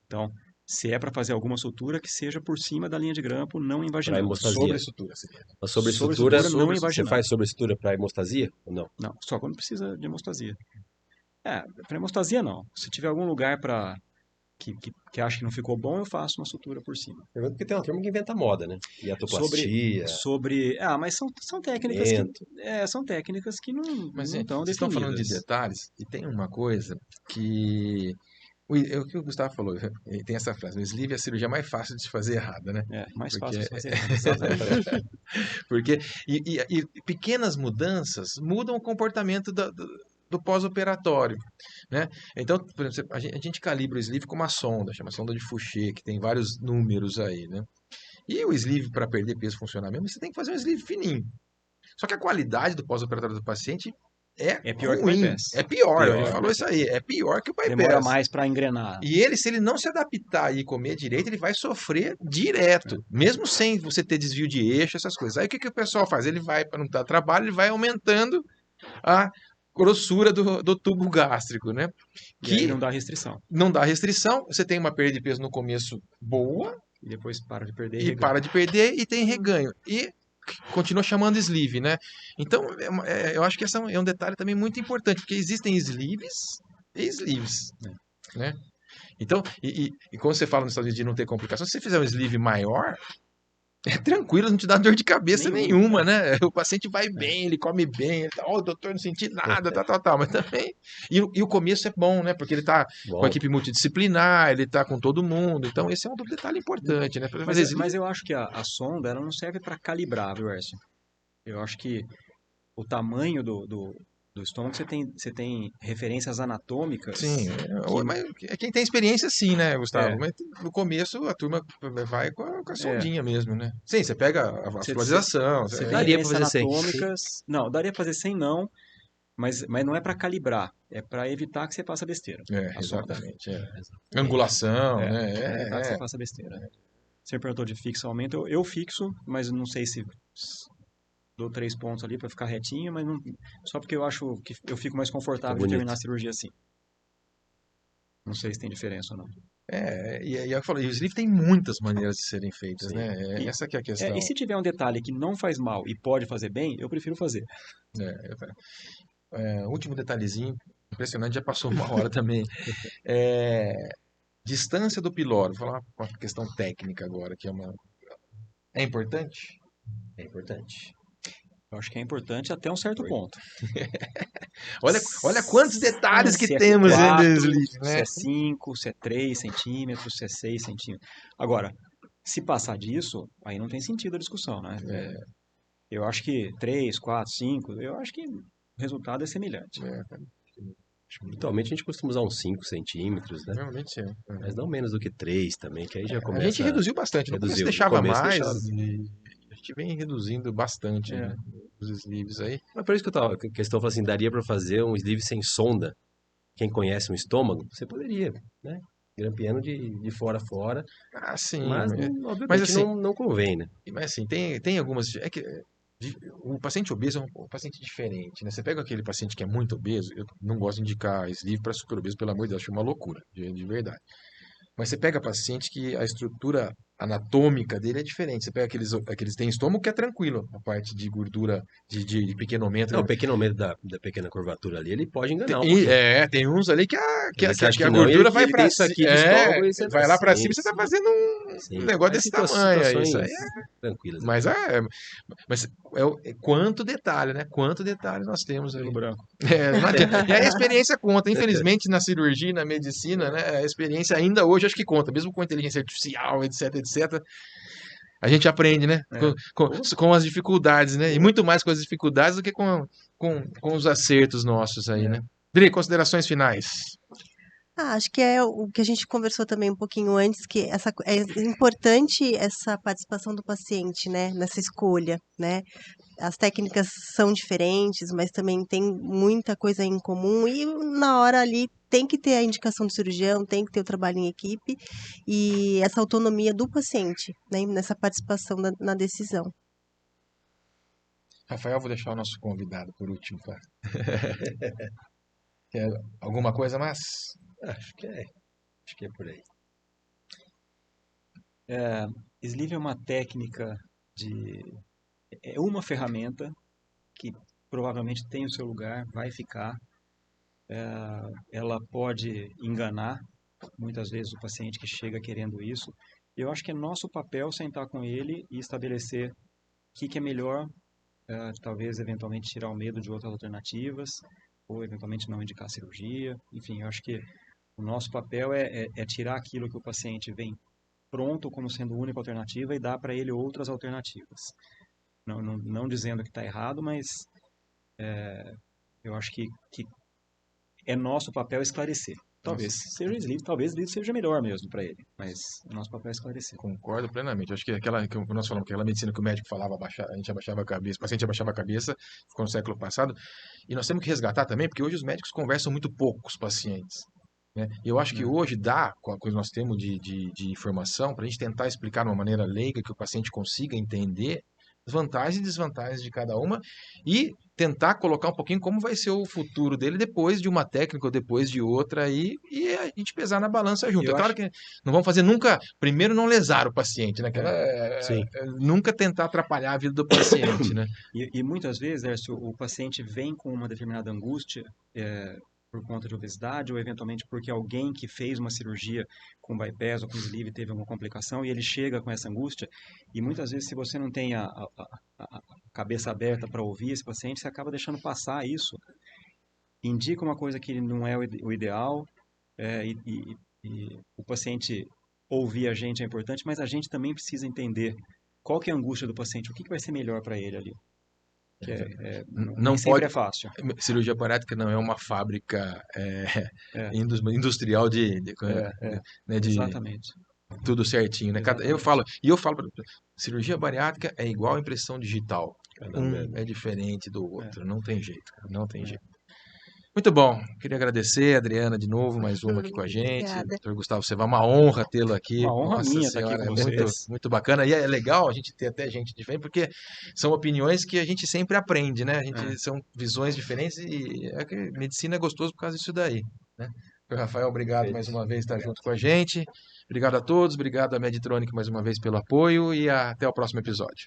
[SPEAKER 3] Então, se é para fazer alguma sutura, que seja por cima da linha de grampo, não invaginando.
[SPEAKER 2] Pra hemostasia.
[SPEAKER 1] Sobre sutura.
[SPEAKER 2] A sobre
[SPEAKER 3] Sobre
[SPEAKER 2] sutura,
[SPEAKER 3] sutura, não
[SPEAKER 2] você
[SPEAKER 3] invaginal.
[SPEAKER 2] faz sobre sutura para hemostasia ou não?
[SPEAKER 3] Não, só quando precisa de hemostasia. Para hemostasia não. Se tiver algum lugar que acha que não ficou bom, eu faço uma sutura por cima.
[SPEAKER 2] Pergunto porque tem uma turma que inventa moda, né? Iatoplastia,
[SPEAKER 3] Mas são técnicas são técnicas que não
[SPEAKER 1] Mas,
[SPEAKER 3] não
[SPEAKER 1] gente,
[SPEAKER 3] estão
[SPEAKER 1] vocês estão falando de
[SPEAKER 3] definidas.
[SPEAKER 1] detalhes e tem uma coisa que... É o que o Gustavo falou, tem essa frase, o sleeve é a cirurgia mais fácil de se fazer errada, né?
[SPEAKER 3] Mais
[SPEAKER 1] Porque-
[SPEAKER 3] fácil de fazer. Exatamente.
[SPEAKER 1] Porque e pequenas mudanças mudam o comportamento do pós-operatório, né? Então, por exemplo, a gente calibra o sleeve com uma sonda, chama sonda de Fouché, que tem vários números aí, né? E o sleeve, para perder peso e funcionar mesmo, você tem que fazer um sleeve fininho. Só que a qualidade do pós-operatório do paciente
[SPEAKER 3] É pior que o
[SPEAKER 1] ruim.
[SPEAKER 3] bypass.
[SPEAKER 1] É pior,
[SPEAKER 3] Pior.
[SPEAKER 1] a gente falou isso aí, é pior que o bypass.
[SPEAKER 3] Demora mais para engrenar.
[SPEAKER 1] E ele, se ele não se adaptar e comer direito, ele vai sofrer direto, mesmo sem você ter desvio de eixo, essas coisas. Aí o que o pessoal faz? Ele vai, para não dar trabalho, ele vai aumentando a grossura do tubo gástrico, né?
[SPEAKER 3] E aí
[SPEAKER 1] Que
[SPEAKER 3] não dá restrição.
[SPEAKER 1] não dá restrição, você tem uma perda de peso no começo boa,
[SPEAKER 3] E depois para de perder
[SPEAKER 1] e
[SPEAKER 3] reganha.
[SPEAKER 1] para de perder e tem reganho. E continua chamando sleeve, né? Então, eu acho que esse é um detalhe também muito importante, porque existem sleeves e sleeves, né? Então, e quando você fala nos Estados Unidos de não ter complicação, se você fizer um sleeve maior, é tranquilo, não te dá dor de cabeça nenhuma, né? O paciente vai bem, ele come bem, ele tá, doutor, não senti nada, tal, mas também... E o começo é bom, né? Porque ele tá com a equipe multidisciplinar, ele tá com todo mundo, então esse é um detalhe importante, né? Pra fazer
[SPEAKER 3] Mas eu acho que a sonda ela não serve para calibrar, viu, Ercio? Eu acho que o tamanho do estômago, você tem referências anatômicas.
[SPEAKER 1] Sim, mas quem tem experiência sim, né, Gustavo?
[SPEAKER 3] É.
[SPEAKER 1] Mas no começo a turma vai com a sondinha mesmo, né? Sim, você pega a vascularização.
[SPEAKER 3] Você tem
[SPEAKER 2] Daria pra
[SPEAKER 3] referências
[SPEAKER 2] fazer sem.
[SPEAKER 3] anatômicas. Não, daria para fazer sem não, mas não é para calibrar, é para evitar que você faça besteira. A sonda.
[SPEAKER 1] Exatamente. Angulação,
[SPEAKER 3] Para
[SPEAKER 1] né?
[SPEAKER 3] evitar que você faça besteira. Você me perguntou de fixo ou aumento, eu fixo, mas não sei se dou 3 pontos ali para ficar retinho, mas não, só porque eu acho que eu fico mais confortável de
[SPEAKER 2] bonito.
[SPEAKER 3] terminar a cirurgia assim. Não sei se tem diferença ou não.
[SPEAKER 1] E eu falei, o sleeve tem muitas maneiras de serem feitas,
[SPEAKER 2] Sim.
[SPEAKER 1] né?
[SPEAKER 3] E-
[SPEAKER 1] Essa que é a questão.
[SPEAKER 3] E se tiver um detalhe que não faz mal e pode fazer bem, eu prefiro fazer.
[SPEAKER 1] Último detalhezinho, impressionante, já passou uma hora também. É, distância do pilório, vou falar uma questão técnica agora, que é importante?
[SPEAKER 2] É importante.
[SPEAKER 3] Eu acho que é importante até um certo ponto.
[SPEAKER 1] Olha quantos detalhes que
[SPEAKER 3] Se é
[SPEAKER 1] temos dentro do
[SPEAKER 3] 4,
[SPEAKER 1] sleeve,
[SPEAKER 3] se
[SPEAKER 1] né?
[SPEAKER 3] é 5, se é 3 centímetros, se é 6 centímetros. Agora, se passar disso, aí não tem sentido a discussão, né? Eu acho que 3, 4, 5, eu acho que o resultado é semelhante.
[SPEAKER 2] Habitualmente a gente costuma usar uns 5 centímetros, né?
[SPEAKER 1] Realmente é.
[SPEAKER 2] Mas não menos do que 3 também, que aí já
[SPEAKER 1] A
[SPEAKER 2] começa...
[SPEAKER 1] gente reduziu bastante, no começo
[SPEAKER 2] Reduziu. No
[SPEAKER 1] deixava
[SPEAKER 2] começo
[SPEAKER 1] mais,
[SPEAKER 2] deixava.
[SPEAKER 1] e a gente vem reduzindo bastante,
[SPEAKER 3] É.
[SPEAKER 1] né, os sleeves aí.
[SPEAKER 2] Mas por isso que eu tava... A questão foi assim, daria pra fazer um sleeve sem sonda. Quem conhece um estômago, você poderia, né? Grampeando de fora a fora.
[SPEAKER 1] Ah, sim,
[SPEAKER 2] Mas,
[SPEAKER 1] mas
[SPEAKER 2] obviamente,
[SPEAKER 1] assim,
[SPEAKER 2] não convém, né?
[SPEAKER 1] mas assim, tem algumas. O paciente obeso é um paciente diferente, né? Você pega aquele paciente que é muito obeso, eu não gosto de indicar sleeve para super obeso, pelo amor de Deus, acho uma loucura, de verdade. Mas você pega paciente que a estrutura anatômica dele é diferente. Você pega aqueles têm estômago que é tranquilo, a parte de gordura de pequenomento.
[SPEAKER 2] Não, o pequeno aumento da pequena curvatura ali, ele pode enganar um pouquinho.
[SPEAKER 1] Tem uns ali que
[SPEAKER 2] Você acha
[SPEAKER 1] a
[SPEAKER 2] que não, e
[SPEAKER 1] gordura
[SPEAKER 2] ele
[SPEAKER 1] vai
[SPEAKER 2] tem
[SPEAKER 1] para
[SPEAKER 2] isso aqui de estômago e você
[SPEAKER 1] vai lá para
[SPEAKER 2] sim,
[SPEAKER 1] cima e você tá
[SPEAKER 2] sim.
[SPEAKER 1] fazendo um
[SPEAKER 2] Sim.
[SPEAKER 1] negócio
[SPEAKER 2] Aí
[SPEAKER 1] desse tamanho aí. Isso aí
[SPEAKER 2] tranquilas.
[SPEAKER 1] mas quanto detalhe, né? Quanto detalhe nós temos aí.
[SPEAKER 3] Pelo branco.
[SPEAKER 1] Não adianta. E aí a experiência conta. Infelizmente, na cirurgia, e na medicina, né? A experiência ainda hoje acho que conta, mesmo com inteligência artificial, etc, etc. A gente aprende, né? Com as dificuldades, né? E muito mais com as dificuldades do que com os acertos nossos aí, né? Dri, considerações finais.
[SPEAKER 4] Acho que é o que a gente conversou também um pouquinho antes, que é importante essa participação do paciente, né, nessa escolha, né? As técnicas são diferentes, mas também tem muita coisa em comum e na hora ali tem que ter a indicação do cirurgião, tem que ter o trabalho em equipe e essa autonomia do paciente, né, nessa participação na decisão.
[SPEAKER 1] Rafael, vou deixar o nosso convidado por último, tá? Quer alguma coisa mais?
[SPEAKER 2] Acho que é por aí.
[SPEAKER 3] Sleeve é uma técnica é uma ferramenta que provavelmente tem o seu lugar, vai ficar. Ela pode enganar muitas vezes o paciente que chega querendo isso. Eu acho que é nosso papel sentar com ele e estabelecer o que é melhor, talvez eventualmente tirar o medo de outras alternativas, ou eventualmente não indicar cirurgia. Enfim, eu acho que o nosso papel é tirar aquilo que o paciente vem pronto como sendo a única alternativa e dar para ele outras alternativas. Não dizendo que está errado, mas eu acho que é nosso papel esclarecer. Talvez seja sleeve, talvez sleeve seja melhor mesmo para ele, mas o nosso papel é esclarecer.
[SPEAKER 1] Concordo plenamente. Acho que aquela que nós falamos, aquela medicina que o médico falava, a gente abaixava a cabeça, o paciente abaixava a cabeça, ficou no século passado. E nós temos que resgatar também, porque hoje os médicos conversam muito pouco com os pacientes, né? E eu acho que hoje dá, com a coisa que nós temos de informação, para a gente tentar explicar de uma maneira leiga que o paciente consiga entender as vantagens e desvantagens de cada uma e tentar colocar um pouquinho como vai ser o futuro dele depois de uma técnica ou depois de outra e a gente pesar na balança junto. É claro que não vamos fazer nunca, primeiro não lesar o paciente, né? Nunca tentar atrapalhar a vida do paciente, né?
[SPEAKER 3] E muitas vezes,Ércio, o paciente vem com uma determinada angústia por conta de obesidade ou eventualmente porque alguém que fez uma cirurgia com bypass ou com sleeve teve uma complicação e ele chega com essa angústia e muitas vezes se você não tem a cabeça aberta para ouvir esse paciente, você acaba deixando passar isso, indica uma coisa que não é o ideal e o paciente ouvir a gente é importante, mas a gente também precisa entender qual que é a angústia do paciente, o que vai ser melhor para ele ali. Não sempre é fácil.
[SPEAKER 1] Cirurgia bariátrica não é uma fábrica industrial
[SPEAKER 3] exatamente.
[SPEAKER 1] Tudo certinho, né? Eu falo, cirurgia bariátrica é igual impressão digital. É diferente do outro, não tem jeito, cara, não tem jeito. Muito bom. Queria agradecer a Adriana de novo, mais uma aqui com a gente.
[SPEAKER 4] Obrigada.
[SPEAKER 1] Dr. Gustavo Silva, uma honra tê-lo aqui.
[SPEAKER 3] Uma honra
[SPEAKER 1] Nossa
[SPEAKER 3] minha estar aqui
[SPEAKER 1] senhora,
[SPEAKER 3] com
[SPEAKER 1] é muito,
[SPEAKER 3] vocês.
[SPEAKER 1] muito bacana. E é legal a gente ter até gente diferente, porque são opiniões que a gente sempre aprende, né? São visões diferentes e medicina é gostoso por causa disso daí, né? Rafael, obrigado mais uma vez por estar junto com a gente. Obrigado a todos, obrigado à Meditronic mais uma vez pelo apoio e até o próximo episódio.